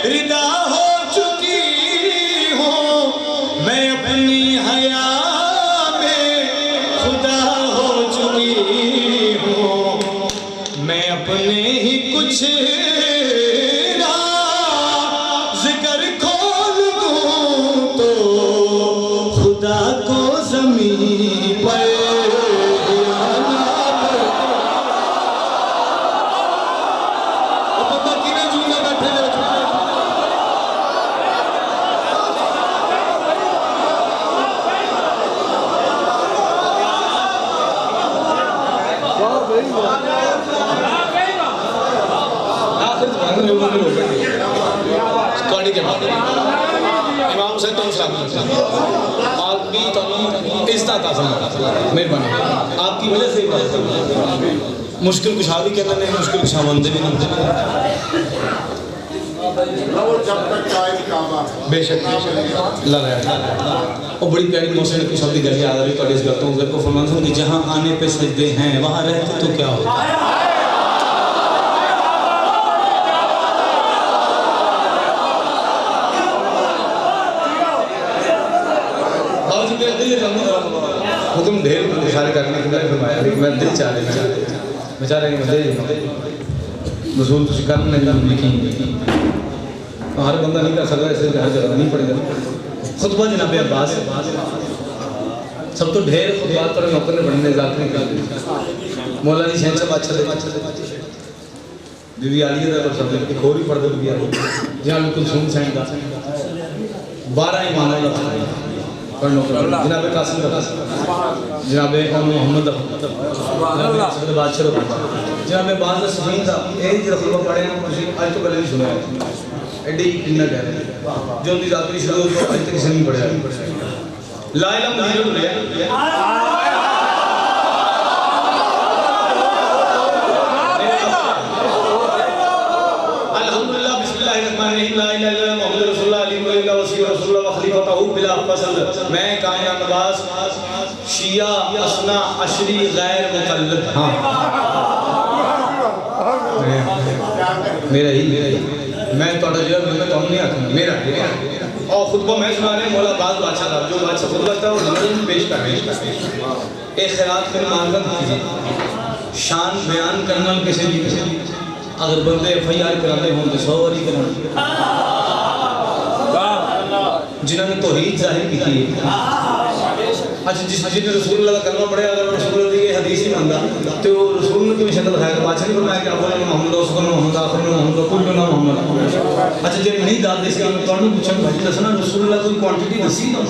Speaker 2: रिदा हो चुकी हूँ मैं अपनी हया में खुदा हो चुकी हूँ मैं अपने ही कुछ जिक्र खोल दूँ तो खुदा को ज़मीन पर इमाम से आपकी मेहरबानी आपकी वजह से मुश्किल कुशा भी कहते नहीं मुश्किल कुशा मनते भी नहीं बेशक ला और बड़ी प्यारी मौसम की शब्द गल याद आ रही इस गल तो को फरमान कि जहाँ आने पे सजदे हैं वहाँ रहते तो क्या होता हुक्म ढेर इशारे करने के लिए फरमाया लेकिन मैं दिल चाह रहा बेचारे के बंदे वसूल तुम करने लिखी हर बंदा नहीं कर सकता ऐसे हर जगह नहीं पड़ेगा खुतबा जनाब अब्बास सब तो ढेर खुतबात पर नौकर बनने जाते हैं मौला जी शहन से बादशाह बीबी आलिया का सब खोरी पढ़ते बीबी आलिया जहाँ बिल्कुल सुन सैन का 12 इमामों का पढ़ लो जनाब कासिम जनाब मोहम्मद बादशाह जनाब बाज सफीन था यही जो खुतबा पढ़े हैं आज तो पहले नहीं सुना है एडी इन्ना कह रहे हैं जो उनकी जाती शुरू हो आज तक किसी ने नहीं पढ़ा ला इलाहा अल्हम्दुलिल्लाह बिस्मिल्लाहिर्रहमानिर्रहीम ला इलाहा इल्लल्लाह मुहम्मदुर रसूलुल्लाह अलीहुल्लाह वसी रसूलुल्लाह व खलीफतहु बिला फज़ल मैं कायनात नवाज शिया असना अशरी गैर मुक़ल्लिद हां मेरा ही मैं तोड़ा जो मैं तो नहीं आखूंगा मेरा और खुतबा मैं सुना रहे मौला बाज बादशाह साहब जो बादशाह खुतबा था वो नज़म पेश कर रहे हैं एक खिरात में मानगत कीजिए शान बयान करना किसी भी अगर बंदे FIR कराते हों तो 100 बारी कराना जिन्होंने तौहीद जाहिर की थी अच्छा जिसने रसूलुल्लाह का कलमा पढ़ा अगर रसूलुल्लाह की हदीस ही मानता तो रसूल ने क्यों शक्ल दिखाया बादशाह ने फरमाया कि अव्वल मोहम्मद रसूल मोहम्मद आखिर मोहम्मद कुल नाम मोहम्मद अच्छा जे नहीं दाद दे इसका ਤੁਹਾਨੂੰ ਪੁੱਛਣ ਭਾਈ ਦੱਸਣਾ रसूलुल्लाह कोई क्वांटिटी दसी ना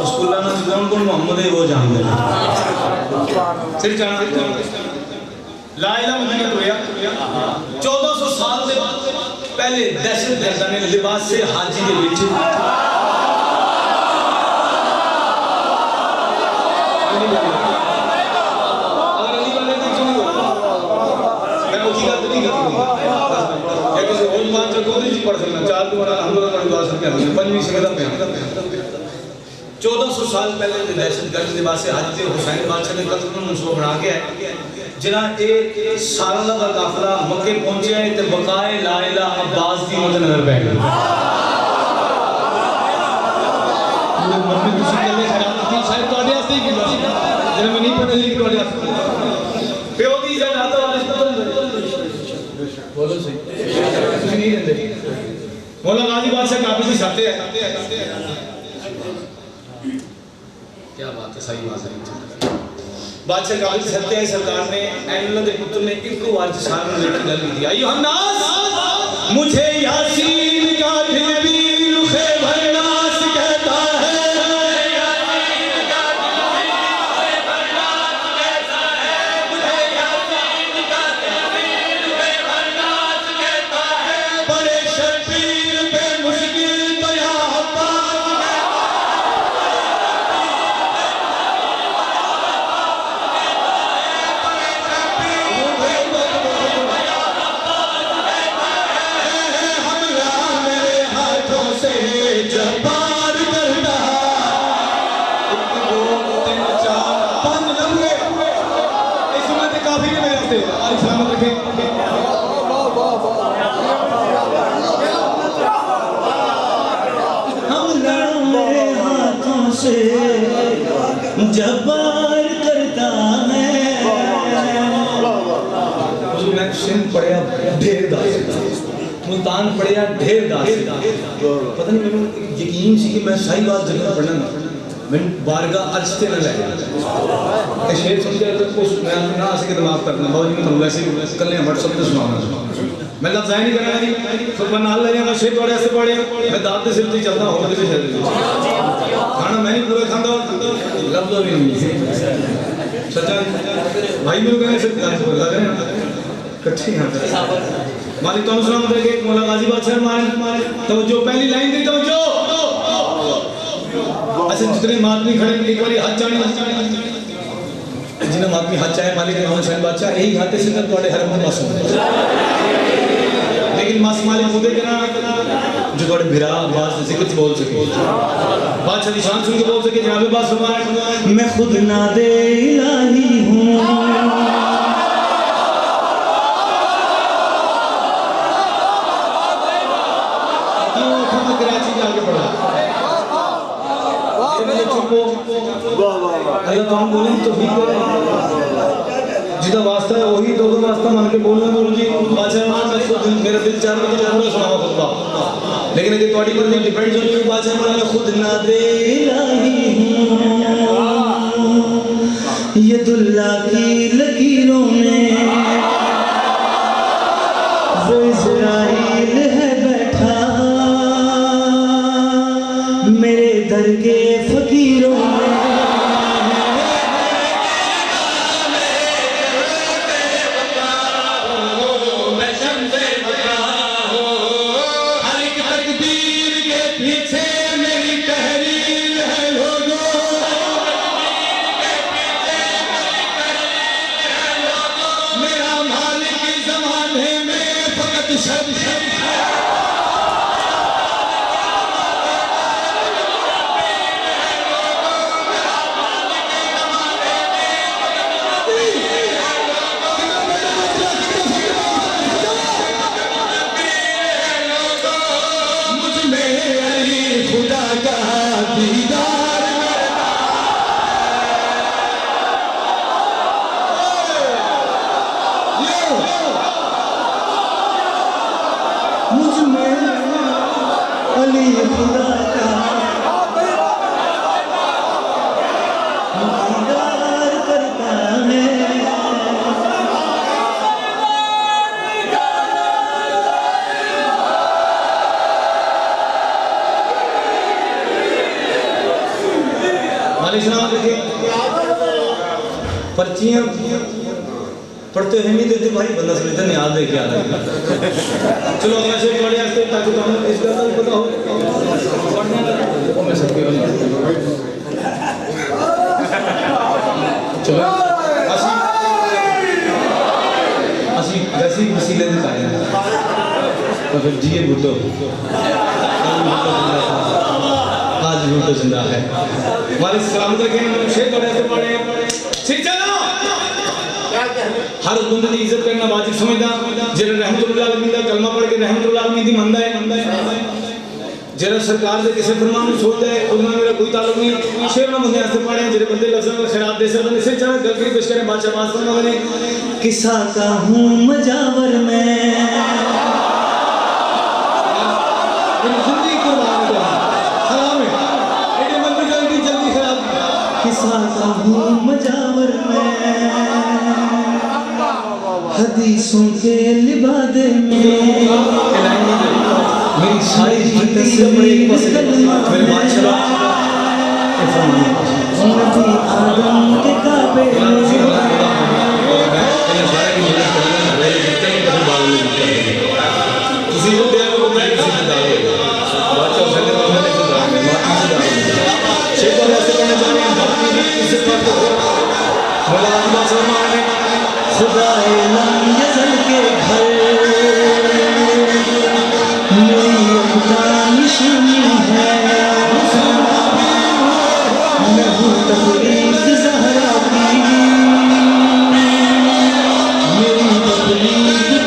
Speaker 2: रसूलुल्लाह ने कौन कौन मोहम्मद है वो जानते हैं फिर जाना ला इलाहा मुहम्मद होया 1400 साल से पहले दहशतगर्दां ने लिबास से हाजी दे विच अगर अली वाले ने क्यों मैं उसी का नहीं करती एक से और मान जो कोई नहीं पढ़ सकता चार तो वाला हम लोग पढ़ दो सकते हैं पंजवीं सगदा पे 1400 साल पहले दहशतगर्द लिबास से हाजी हुसैन बादशाह ने कत्ल का मंसूबा बना के जिना एक साल का काफिला मक्के पहुंचे ते बकाए ला इलाहा अब्बास दी मदद नजर पै गई पूरे मम्मी तुसी कल्ले खराब थी शायद तोड़े वास्ते ही किया जने मैं नहीं पता कि तोड़े वास्ते पे ओदी इज्जत आता वाले बोलो सही तुसी नहीं रहंदे मौला गाजी बादशाह काफी सी साथे है क्या बात है सही बात है बादशाह काबिल सत्य है सरकार ने एनुला के पुत्र ने एक बार सार में लेके गल की आई हन्नास मुझे यासीन का दिल भी रुखे भरनास कहता है यासीन का दिल भी रुखे भरनास कहता है मुझे यासीन का दिल भी रुखे भरनास कहता है बड़े शबीर पे मुश्किल तो या जबार करता है मैं सिंध पढ़िया ढेर दास मुल्तान पढ़िया ढेर दास पता नहीं मैंने यकीन सी कि मैं सही बात जगह पढ़ना मैं बारगाह अर्ज ते न ले गया शेर सुन के उस मैं ना से के दिमाग करना बहुत जी मैं वैसे कल्ले WhatsApp पे सुनाना मैं लफ्ज़ नहीं करना जी फिर मैं नाल ले जाऊंगा शेर थोड़े ऐसे पढ़े मैं दाद से सिर चलता हूं किसी शेर खाना मैं नहीं पूरा खांदा लफ्ज़ भी नहीं सच्चा भाई मेरे कहने से लग रहे हैं कच्चे यहां मालिक तो सलाम दे के मौला गाजी बादशाह मारे तवज्जो पहली लाइन दी तवज्जो अच्छा जितने मादमी खड़े एक बारी हाथ चाणी जिन्हें मादमी हाथ चाहे मालिक हुसैन बादशाह यही हाथे से तोड़े हरम में मासूम लेकिन मास मालिक खुदे करा जो थोड़े भिरा आवाज से जिक्र बोल सके बादशाह की शान सुन के बोल सके जनाब बात फरमाए मैं खुद नादे इलाही हूं कराची जाके पढ़ा अल्लाह तुम बोले तो ठीक है जिदा वास्ता है वही दो वास्ता मान के बोलना बोल जी बादशाह मेरा दिल चाह रहा है कि पूरा सुनाओ खुतबा लेकिन अगर तुम्हारी पर डिपेंड हो कि बादशाह मैं खुद ना दे इलाही हूं यदुल्ला की लकीरों में वो इज़राइल सलाम रखे। पर्चियाँ पढ़ते हैं नहीं देते भाई, बंदा समझता नहीं याद है क्या है। चलो मैं से पढ़े आते ताकि तुम्हें इसका तो पता हो। वो मैं सबके चलो असी वैसी वसीले दिखा रहे हैं तो फिर जी भुट्टो आज भुट्टो जिंदा है। हमारे सलामत रखें शेर पढ़े तो पढ़े ठीक चलो। हर बंदे की इज्जत करना वाजिब समझदा जेरा रहमतुल्लाह अलमीन दा कलमा पढ़ के रहमतुल्लाह अलमीन दी मंदा है जेरा सरकार दे किसी फरमान को छोड़दा है उनमें मेरा कोई ताल्लुक नहीं। शेर ना बंदे ऐसे पढ़े जेरे बंदे लफ्ज़ों का खिलाफ दे सकते से चला गलती पेश करें बादशाह पास करना बने
Speaker 1: किस्सा का हूँ मजावर में
Speaker 2: जिंदगी कुर्बान कर सलाम है एडे बंदे जल्दी खराब
Speaker 1: किस्सा का हूँ मजावर में हदीसों के लिबादे में
Speaker 2: मेरी सारी जिंदगी मेरे बादशाह
Speaker 1: नबी आदम के काबे खुदाए लम यज़ल के घर मेरी अपना निशानी है मैं हूँ तकलीफ ज़हरा की मेरी तकलीफ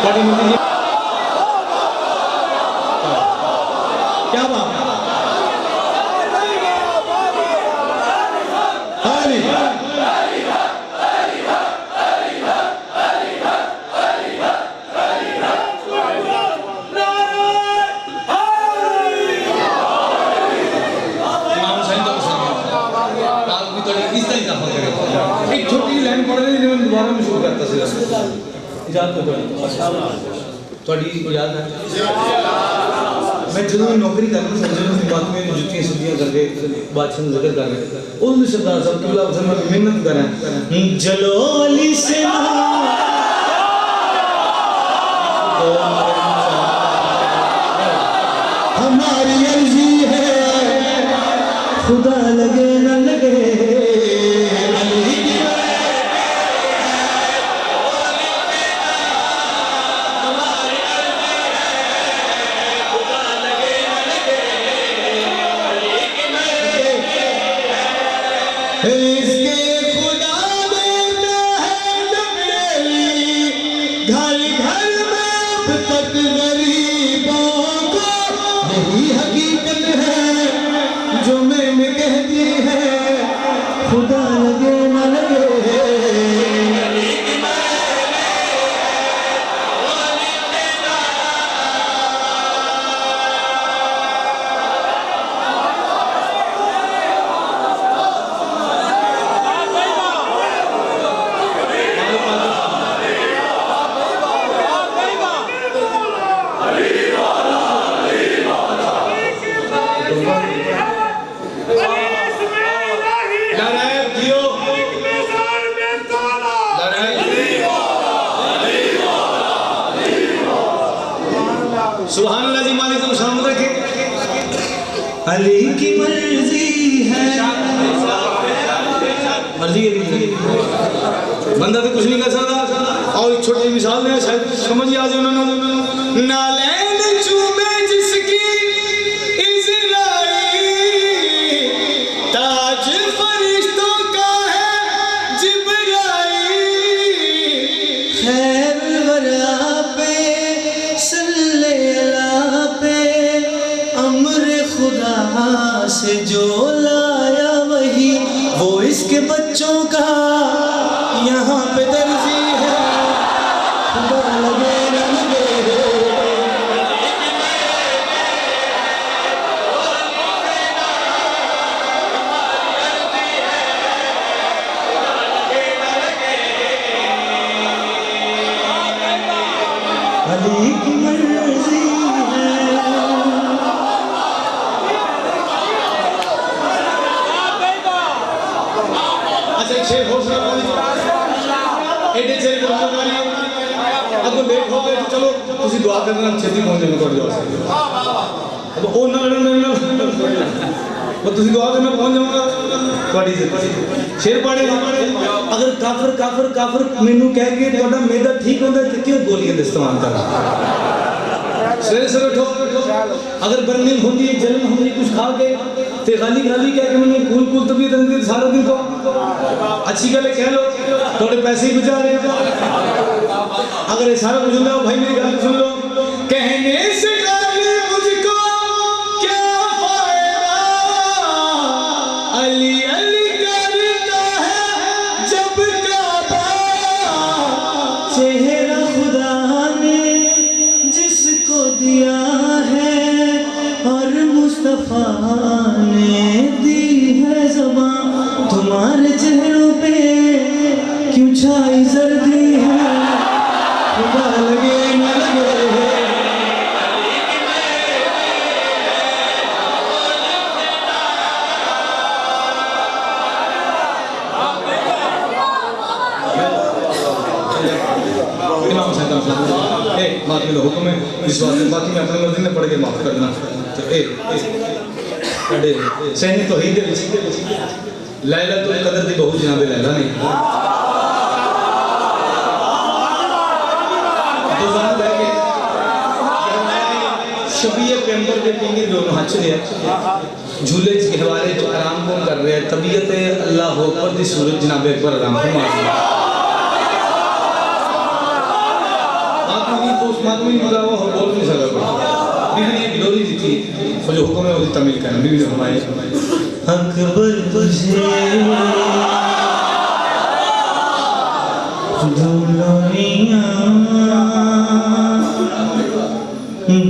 Speaker 1: पानी है क्या बात एक छोटी लाइन पढ़ रही मैं दोबारा में शुरू करता सीधा इजाजत तो थोड़ी याद है मैं ਜਦੋਂ नौकरी करता समझो की बात में जुतियां सुतियां करके बादशाह जिक्र कर रहे उन्होंने सरदार साहब की बिला मैं मेहनत करें जलोली से हमारी अर्जी है खुदा लगे न लगे
Speaker 2: सुभान अल्लाह जी मालिक को शाम रखे
Speaker 1: अली की मर्जी है
Speaker 2: मर्जी है बंदा तो कुछ नहीं कर सकता और एक छोटी मिसाल है शायद समझ ही आ जाए उन्होंने नालैन चूमे जिसकी इज़राइल ताज फरिश्तों का है
Speaker 1: अली की मर्जी है।
Speaker 2: अच्छा एक शेर और सुना एडे शेर को हमारी अब लेट हो गए तो चलो तुसी दुआ करना छेती पहुंचे में कर जाओ अब ओ ना वो तुसी दुआ करना पहुंच जाऊंगा ਤੁਹਾਡੀ ਜ਼ਿੰਦਗੀ शेर पाड़े अगर काफिर काफिर काफिर मेनू कह के ਤੁਹਾਡਾ मेदा ठीक होंदा ते क्यों गोलियां दे इस्तेमाल कर सवेरे सवेरे उठो अगर बर्निंग होंदी है जलन होंदी कुछ खा के ते गाली गाली कह के मैंने कूल कूल तबीयत अंदर सारा दिन को अच्छी गल कह लो थोड़े पैसे ही बचा रहे हो अगर ये सारा कुछ होंदा भाई मेरी गल सुन लो कहने से गाली मुझको क्या फायदा अली अली करता है जब काबा
Speaker 1: चेहरा खुदा ने जिसको दिया है और मुस्तफा ने दी है ज़बान तुम्हारे चेहरों पे क्यों छाई जर्दी है खुदा लगे न लगे
Speaker 2: इमाम साहब ए बात में हुक्म है इस बात में अपनी मर्जी में पढ़ के माफ करना तो ए अरे सैनी तौहीद दे विच लैलतुल कदर दी बहुत जनाबे लैला नहीं तो जान है कि शबीए पैगंबर के पिंगे दोनों हाथ चले झूले के हवाले जो आराम कौन कर रहे हैं तबीयत अल्लाह अकबर दी सूरत जनाब अकबर आराम फरमा मातमी बुलाओ हम बोल नहीं सकते बीवी ने गिलोरी दी थी वो जो हुक्म है वो तमिल का बीवी ने फरमाया
Speaker 1: अकबर तुझे दुल्हनिया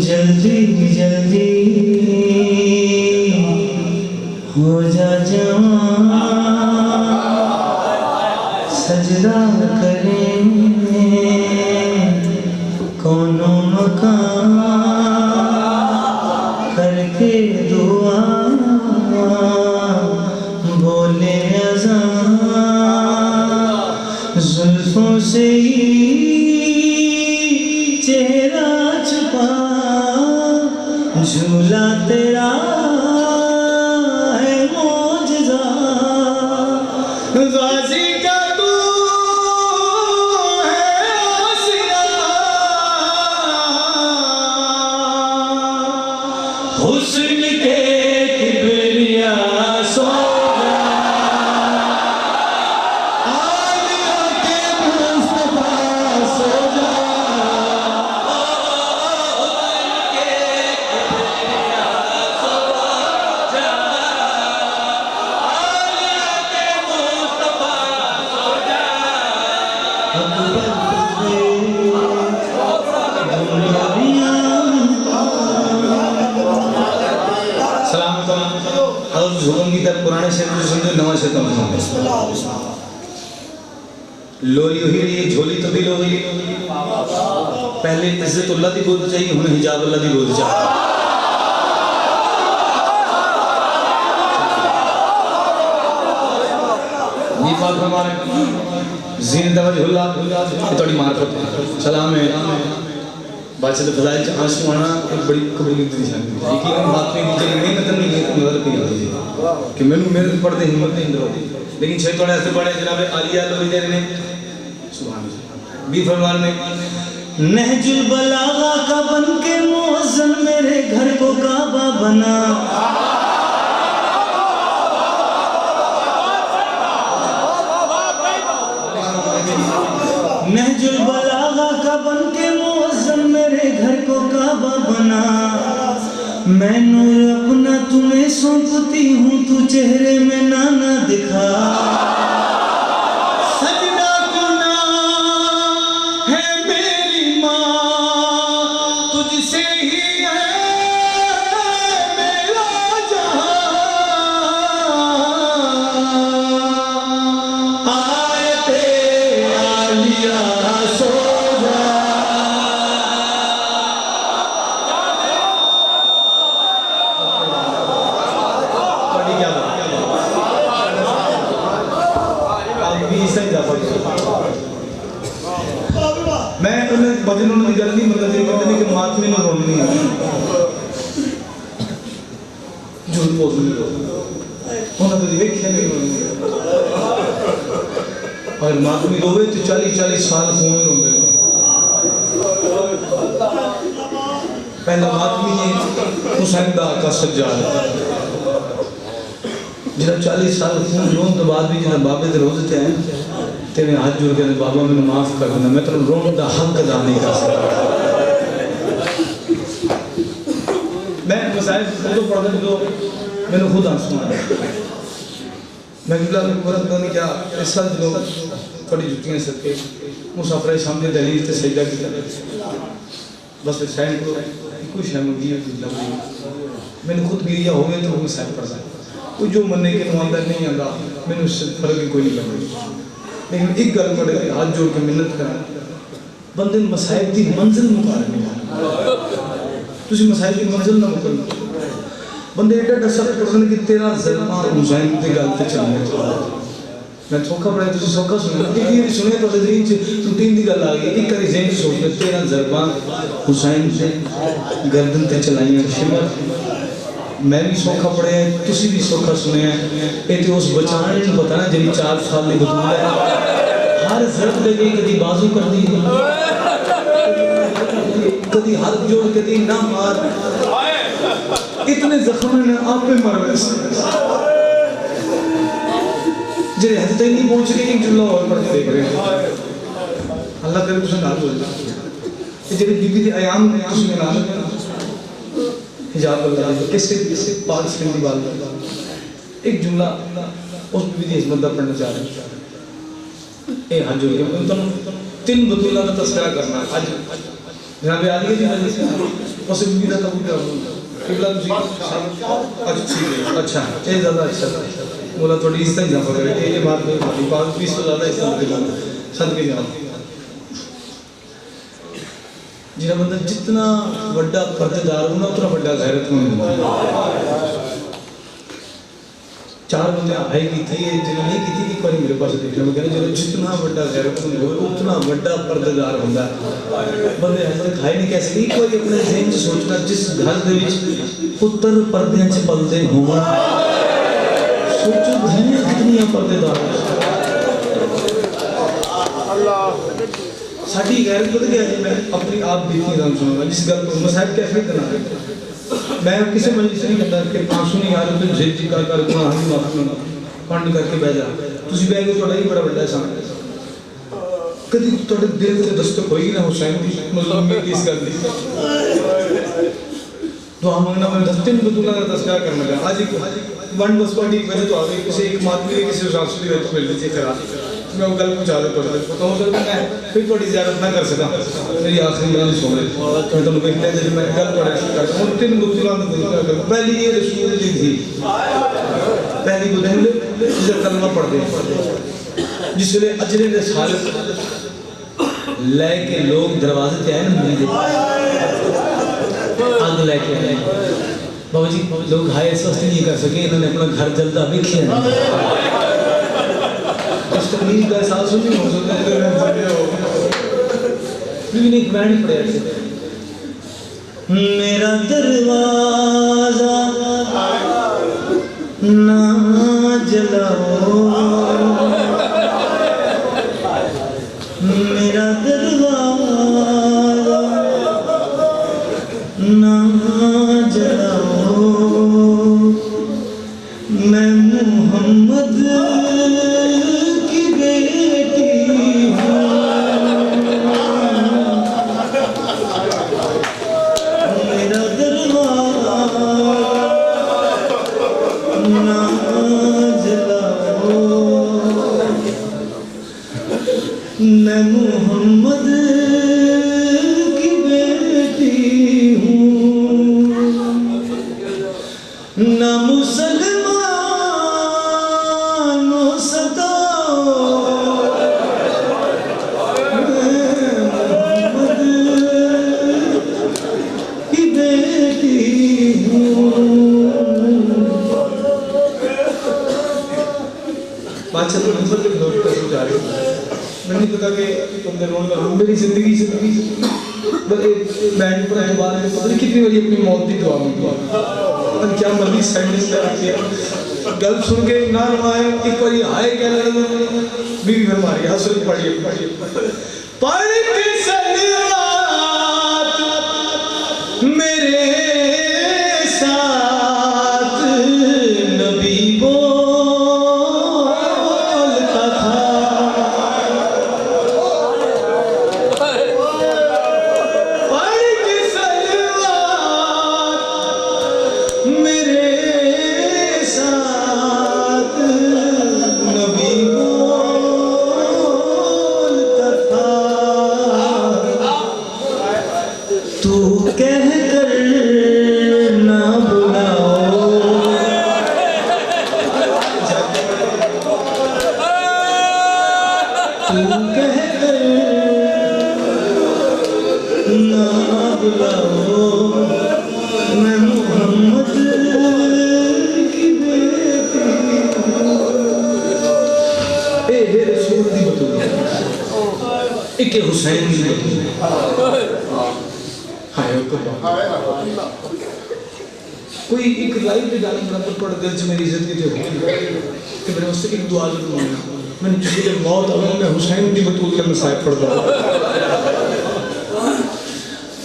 Speaker 1: जल्दी जल्दी हो जा जवान सजदा करें कोनो मकान करके दुआ बोले अज़ान जुल्फों से ही चेहरा छुपा झूला तेरा है मौजज़ा
Speaker 2: गाजी का तू है आसिया
Speaker 1: हुस्न के किबरिया सो आलिया के मुस्तफा सो जा
Speaker 2: पुराने शेर को सुन नवा शेर लोरी हुई रही झोली तो भी लो गई पहले इज्जतुल्लाह दी बोल चाहिए हुन हिजाबुल्लाह दी बोल चाहिए ये बात हमारे जीनत वजहुल्लाह थोड़ी मार्फत सलाम है बादशाह के फजाइल आंसू आना एक बड़ी कबूलियत दी जाती है यकीनन बात में दी जाती मेहनत नहीं है तो नजर नहीं आती कि मैंने मेहनत पढ़ते हिम्मत नहीं अंदर होती लेकिन छह थोड़े ऐसे बड़े जनाब आलिया लोरी दे ने सुभान अल्लाह भी फरमान ने
Speaker 1: नहजुल बलागा का बन के मुअज्जन मेरे घर को काबा बना नहजुल बलागा का बन के मुअज्जन मेरे घर को काबा बना मैं नूर अपना तुम्हें सौंपती हूँ तू चेहरे में नाना दिखा
Speaker 2: सजना गुना है मेरी माँ तुझसे ही है मेरा जहां आयते आलिया सो जा मजे उन्होंने गल नहीं मतलब ये कहते हैं कि मातमी में रोन नहीं है झूठ बोल नहीं उन्होंने तो देखा नहीं और मातमी रोवे तो 40-40 साल खून रोंदे पहला मातमी है हुसैन दा का सज्जाद जब 40 साल खून रोन तो बाद भी जब बाबे दे रोज़े ते आए तेरे हाथ जोड़ के बाबा मैंने माफ कर देना मैं तो रोन दा हक अदा नहीं कर सकता मैं मसाइल तो पढ़ने दो मैंने खुद आंसू आए मैं बिल्ला में पूरा नहीं क्या इस साल जो थोड़ी जुटियां सके मुसाफिर सामने दलील ते सजदा किया बस हुसैन को कुछ है मुझे लगी मैंने खुद गिरिया हो गया तो वो साथ पड़ जाए वो जो मनने के नुआंदा नहीं आंदा मैंने उससे फर्क कोई नहीं लगा लेकिन एक गल पड़े हाथ जोड़ के मिन्नत करा बंदे मसाइब की मंजिल मुकार नहीं तुसी मसाइब की मंजिल ना मुकर बंदे एडा डसर पड़न कि तेरा ज़ल्मा हुसैन ते गल ते चलने मैं धोखा पड़ा तुसी सौखा सुने कि ये सुने तो ज़हन च रूटीन दी गल आ गई एक करी ज़हन सोच ले तेरा ज़ल्मा हुसैन से गर्दन ते चलाइयां शिमर मैं भी सौखा पड़े तुसी भी सौखा सुने ये तो उस बचाने नहीं पता ना जी 4 साल की बतूल है हर जर्द लगे कभी बाजू कर दी कभी हाथ जोड़ कभी ना मार इतने जख्म ने आप पे मर गए जे हद तक नहीं पहुंच गए एक जुमला और पढ़ के देख रहे हैं अल्लाह करे कुछ ना बोल ये जेडी बीबी दी आयाम तुसी में नाम हिजाब अल्लाह कैसे कैसे पाक सिंधी बात एक जुमला उस बीबी दी हिम्मत पढ़ना चाह रहे ए हां जो के तुम 3 बतूला का तस्करा करना आज जनाब आली की वजह से उस बीबी दा तबूक किबला तुसी आज ठीक है अच्छा ये ज्यादा अच्छा बोला थोड़ी इज्जत ना करे ये बात नहीं पाक 20 से ज्यादा इज्जत सदके जाओ जिना बंदा जितना बड़ा पर्देदार होना उतना बड़ा गैरतमंद होना 4 बंदे आए की थी जिन्होंने नहीं की थी एक बार मेरे पास देखने में कहने जो जितना बड़ा गैरतमंद हो उतना बड़ा पर्देदार होता है बंदे हजरत खाई नहीं कैसे एक बार अपने ज़हन से सोचना जिस घर दे विच पुत्र पर्दे च पलदे होवन सोचो धीने कितनी पर्देदार अल्लाह साड़ी गैरत पता क्या है मैं अपनी आप बीतनी रंग सुनूंगा जिस गल को मसाइब कैसे करना मैं किसी मजलिस नहीं करता कि आंसू नहीं आ रहे तो जिद जी कर गुनाह नहीं माफी फंड करके बह जा तुसी बह के थोड़ा ही बड़ा बड़ा सामने कभी थोड़े दिल से दस्तक होगी ना हुसैन की मतलब में किस कर दी तो हम ना मैं 10 बतूला का तस्करा करने लगा आज एक वन बस पार्टी वजह तो आ गई किसी एक मातमी किसी सासू की वजह मिल रही थी खराब मैं वो गल पहुंचा दे तो मैं फिर थोड़ी ज़्यादा ना कर सका मेरी आखिरी गल सुन ले मैं तुम कहते हैं मैं गल पढ़ा और 3 बतूला का पहली ये रसूल दी थी पहली बुधन जिसे कलमा पढ़ते जिसले अजरे ने साल लेके लोग दरवाजे पे आए ना मिल आग लेके आए बाबा जी लोग हाय इस वक्त नहीं कर सके इन्होंने अपना घर जलता भी किया उस तकमील का एहसास नहीं हो सकता नहीं कमेंट पड़े मेरा दरवाजा ना जलाओ मेरा दरवाजा ना जलाओ मैं मोहम्मद की बेटी हूँ मेरा दरवाजा ना जलाओ मैं मोहम्मद की बेटी हूँ ना मुसलमानों सताओ मैं मोहम्मद की बेटी हूँ बादशाह तो मंजिल के दौर पर जा रहे नहीं पता कि बंदे रोने लगे मेरी जिंदगी मैं पर दोबारा पता नहीं कितनी बारी अपनी मौत की दुआ मांगी पता क्या मर्जी सेंटेंस में आती है गल सुन के ना रवाए एक बारी हाय कह लगे बीवी फिर मारी हंसो पढ़िए पढ़ के सलवात मेरे साथ नबी बोलता था पढ़ के सलवात मेरे साथ नबी बोलता था तू कह कर ना बुलाओ तू कह कर ना बुलाओ मैं मोहम्मद की बेटी ए रसूल दी बतूल एक हुसैन दी बतूल कोई एक लाइव पे गाना बराबर पढ़ दिल से मेरी इज्जत की तो कि मैंने उससे एक दुआ जरूर मांगना मैंने जिस दिन मौत आ मैं हुसैन दी बतूल के मसाइब पढ़ता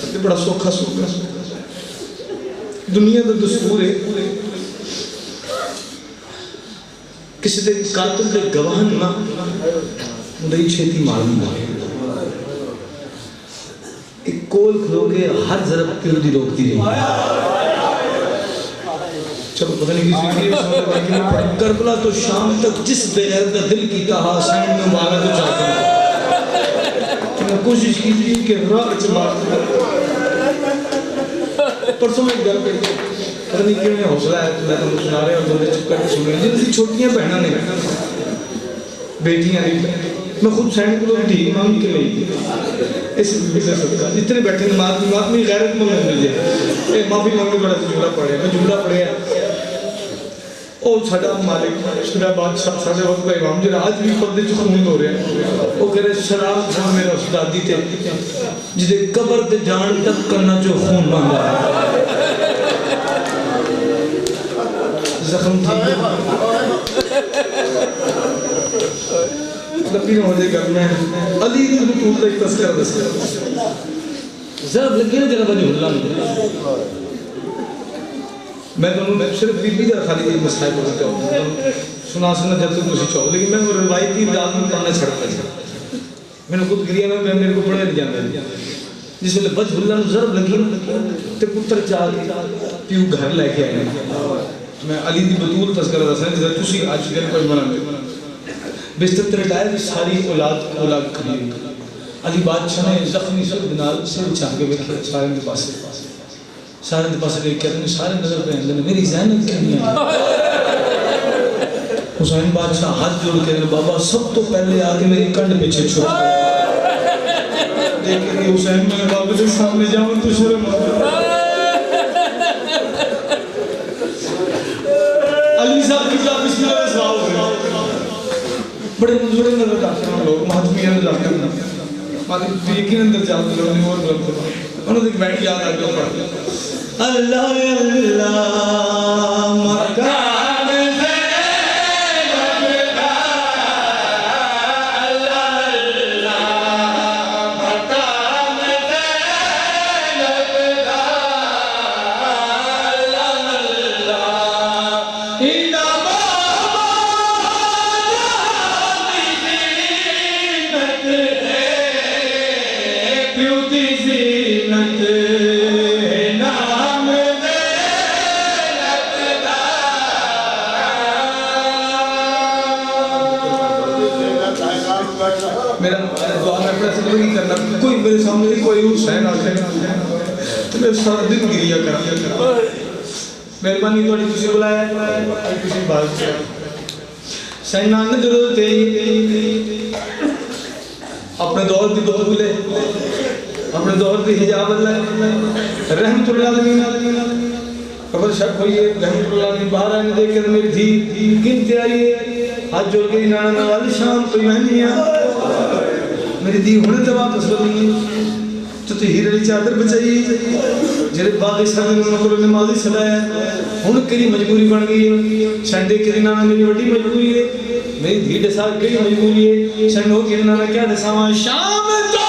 Speaker 2: तो बड़ा सौखा दुनिया का दस्तूर है किसी दे कातिल दे गवाह ना मुंडई छेती मारनी एक कोल खलो के हर जरब पिर दी रोकती रही चलो पता नहीं किसी करबला तो शाम तक जिस बेगैर का दिल की कहा हुसैन ने मारा तो चाहता मैं कोशिश की थी कि रात से मार परसों में गल पे पता नहीं क्यों हौसला है मैं तुम सुना रहे और तुमने चुप करके सुन रहे जिनकी छोटियां बहना ने बेटियां मैं खुद सैंड को ढी मांग के ली इस सदका जितने बैठे मातमी गैरत में मिल जाए माफी मांगने बड़ा जुमला पड़े मैं जुमला पढ़े ओ साडा मालिक साडा बादशाह साडे वक्त का इमाम जो आज भी पर्दे च खून हो रहे हैं वो कह रहे शराब था मेरा उस्तादी ते जिदे कब्र ते जान तक करना जो खून मांगा जख्म था तकरीर हो जाएगा मैं अली की बतूल का एक तस्करा दस जरा लगे ना जरा बनी हुल्ला मैं तो सिर्फ बीबी का खाली एक मसला बोलता हूँ सुना जब तक मुझे चाहो लेकिन मैं रिवायती रात में पढ़ना छड़ता मैंने खुद गिरिया में मेरे को पढ़े नहीं जाता जिस वे बच हुल्ला जरब लगी तो पुत्र चाह प्यू घर लैके आए मैं अली की बतूल तस्करा दसा जिस तुम अज दिन कोई मना बिस्तर तेरे डायल सारी औलाद खरीद अली बादशाह ने जख्मी नाल से चाह के बैठे सारे के पास देख के सारे नजर पे आंदे मेरी ज़हनत कहनी है हुसैन बादशाह हाथ जोड़ के बाबा सब तो पहले आके मेरी कंड पीछे छोड़ देख के हुसैन मैंने बाबू के सामने जाऊं तो शर्म अली साहब की जा बिस्मिल्लाह से सवाल बड़े मंजूरे नजर आते हैं लोग महात्मियां नजर आते हैं मात्र यकीन अंदर जाते हैं उन्हें और गलत उन्होंने एक बैठ याद आ गया पढ़ अल्लाह अल्लाह मकान मेरा दुआ में अपना सिर्फ नहीं करना कोई मेरे सामने कोई हुसैन आके तो मैं सारा दिन गिरिया करा मेहरबानी थोड़ी तुझे बुलाया किसी बात से सैना ने जरूरत है अपने दौर की दौर भूले अपने दौर की हिजाब अल्लाह रहमतुल्लाह अलमीन खबर शक हुई है रहमतुल्लाह ने बाहर आने देख कर मेरी थी गिनते आई हाथ जोड़ के नाना वाली शाम पे महनिया मेरी धी हुणे तो वापस बदली तो हीर वाली चादर बचाई जेरे बाग सामने उनको नमाज़ी सदाया हुण केरी मजबूरी बन गई है संडे के दिन आना मेरी बड़ी मजबूरी है मेरी धी दे साथ केरी मजबूरी है संडे के दिन आना क्या दसावा शाम तो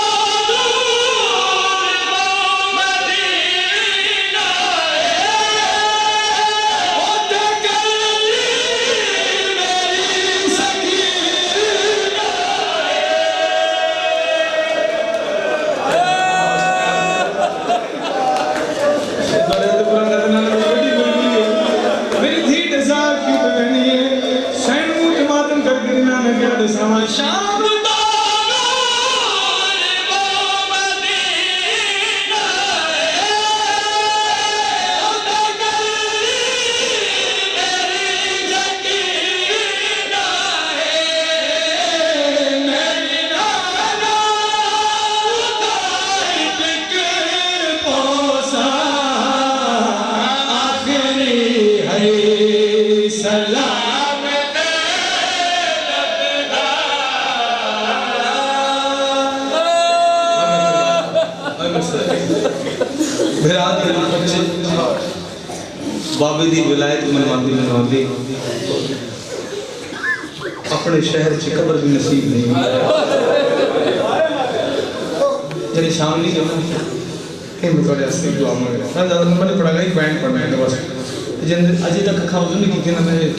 Speaker 2: बाबे दी विलायत मनवाती अपने शहर च कब्र भी नसीब नहीं जरी शाम नहीं जाना मैं थोड़े वास्ते दुआ मांग रहा मैं ज्यादा मैंने पढ़ागा एक बैंड पढ़ना है बस जिन अजे तक खाओ नहीं की ना मैं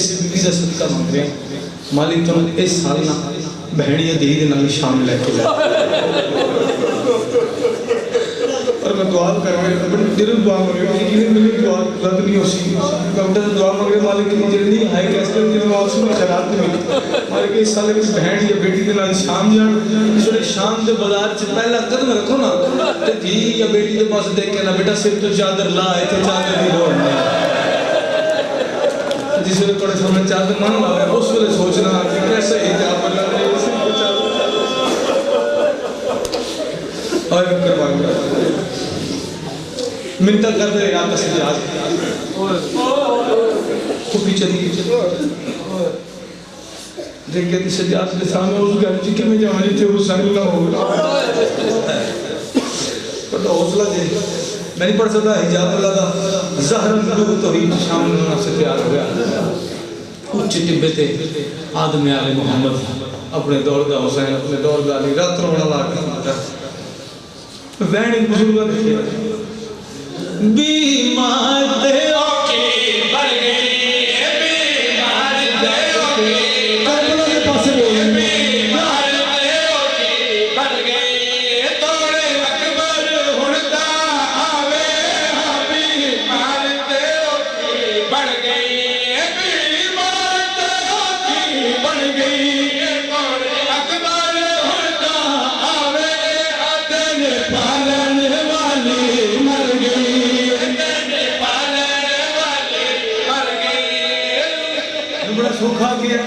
Speaker 2: इस बीबी ਦਾ सदका मांग रहा मालिक तुम इस साल ना बहनिया दी दे नाल शाम लेके जा और मैं दुआ कर रहा हूं बड़ी दिल दुआ कर रहा हूं कि मेरी दुआ रद्द नहीं हो सी डॉक्टर दुआ मांग रहे मालिक की जल्दी हाई कैस्टर की आवाज में शराब नहीं मालिक इस साल की बहन या बेटी के नाल शाम जान इसलिए शाम के बाजार च पहला कदम रखो ना ते धी या बेटी के पास देख के ना बेटा सिर तो चादर ला है तो चादर की लोड़ नहीं जिस वे थोड़े सामने चादर मन ला उस वेले सोचना कि कैसे हिजाब लगा रहे हो सिर को चादर और करवा मिनता कर दे रात से आज को पीछे देख के सजाद के सामने उस घर के में जाने थे वो संग ना हो पर हौसला दे नहीं पढ़ सकता हिजाब अल्लाह दा ज़हर गुरु तो ही शाम होना से तैयार हो गया उच्च टिब्बे थे आदम आले मोहम्मद अपने दौर दा हुसैन अपने दौर दा अली रात रोना ला के वैन बुजुर्ग देखे बीमार देओ के बढ़ गई बीमार देओ के करबला के पास बोले बीमार देओ के बढ़ गई तोड़े अकबर हुणदा आवे बीमार देओ के बढ़ गई बीमार देओ की बढ़ गई तोड़े अकबर हुणदा आवे तेरे पालन वाली मर गई बड़ा सूखा किया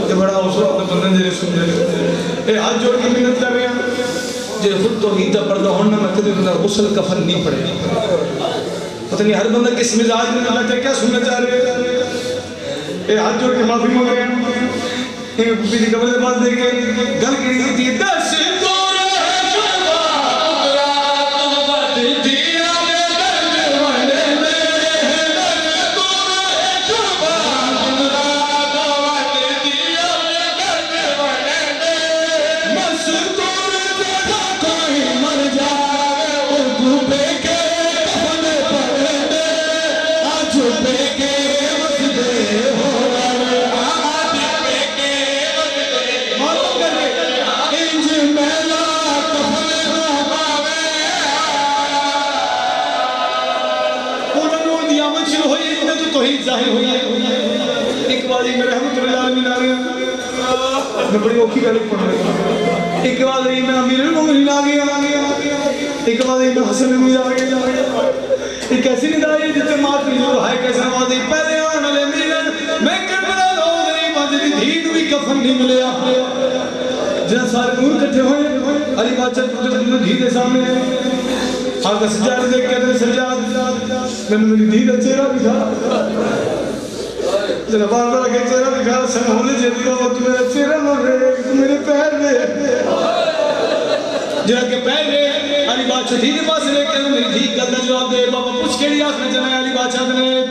Speaker 2: ये बड़ा हौसला होता बंदे जेरे सुन जे ए हाथ जोड़ के मिन्नत कर रहे हैं जे खुद तो ही दा पर्दा होना मैं कदे ना गुस्ल कफन नहीं पड़े पता नहीं हर बंदा किस मिजाज में अल्लाह क्या सुनना चाह रहे हैं ए हाथ जोड़ के माफी मांग रहे हैं एक बीबी की कब्र के पास देख के गल की थी 10 एक बार मेरे रहमतुल्लाह आलमीन आ गया मैं बड़ी औखी गल पढ़ रहा एक बार मैं अमीरुल मोमिनीन आ गया एक बार मैं हसन नबी आ गया एक ऐसी निदा है जिते मात जो है कैसा वादे पहले आने वाले मिलन मैं करबला लो गई मजदी धीन भी कफन नहीं मिलया जहां सारे नूर इकट्ठे हुए अली बादशाह जो धी के सामने आगे सजाद देख के सजाद मैंने मेरी धी का चेहरा भी था जरा बार बार के चेहरा दिखा होने जेबी का वक्त मेरा चेहरा मर रहे मेरे पैर में जरा के पैर में अली बादशाह धी के पास लेके मेरी धी गल का जवाब दे बाबा पूछ के लिए आखने चला अली बादशाह ने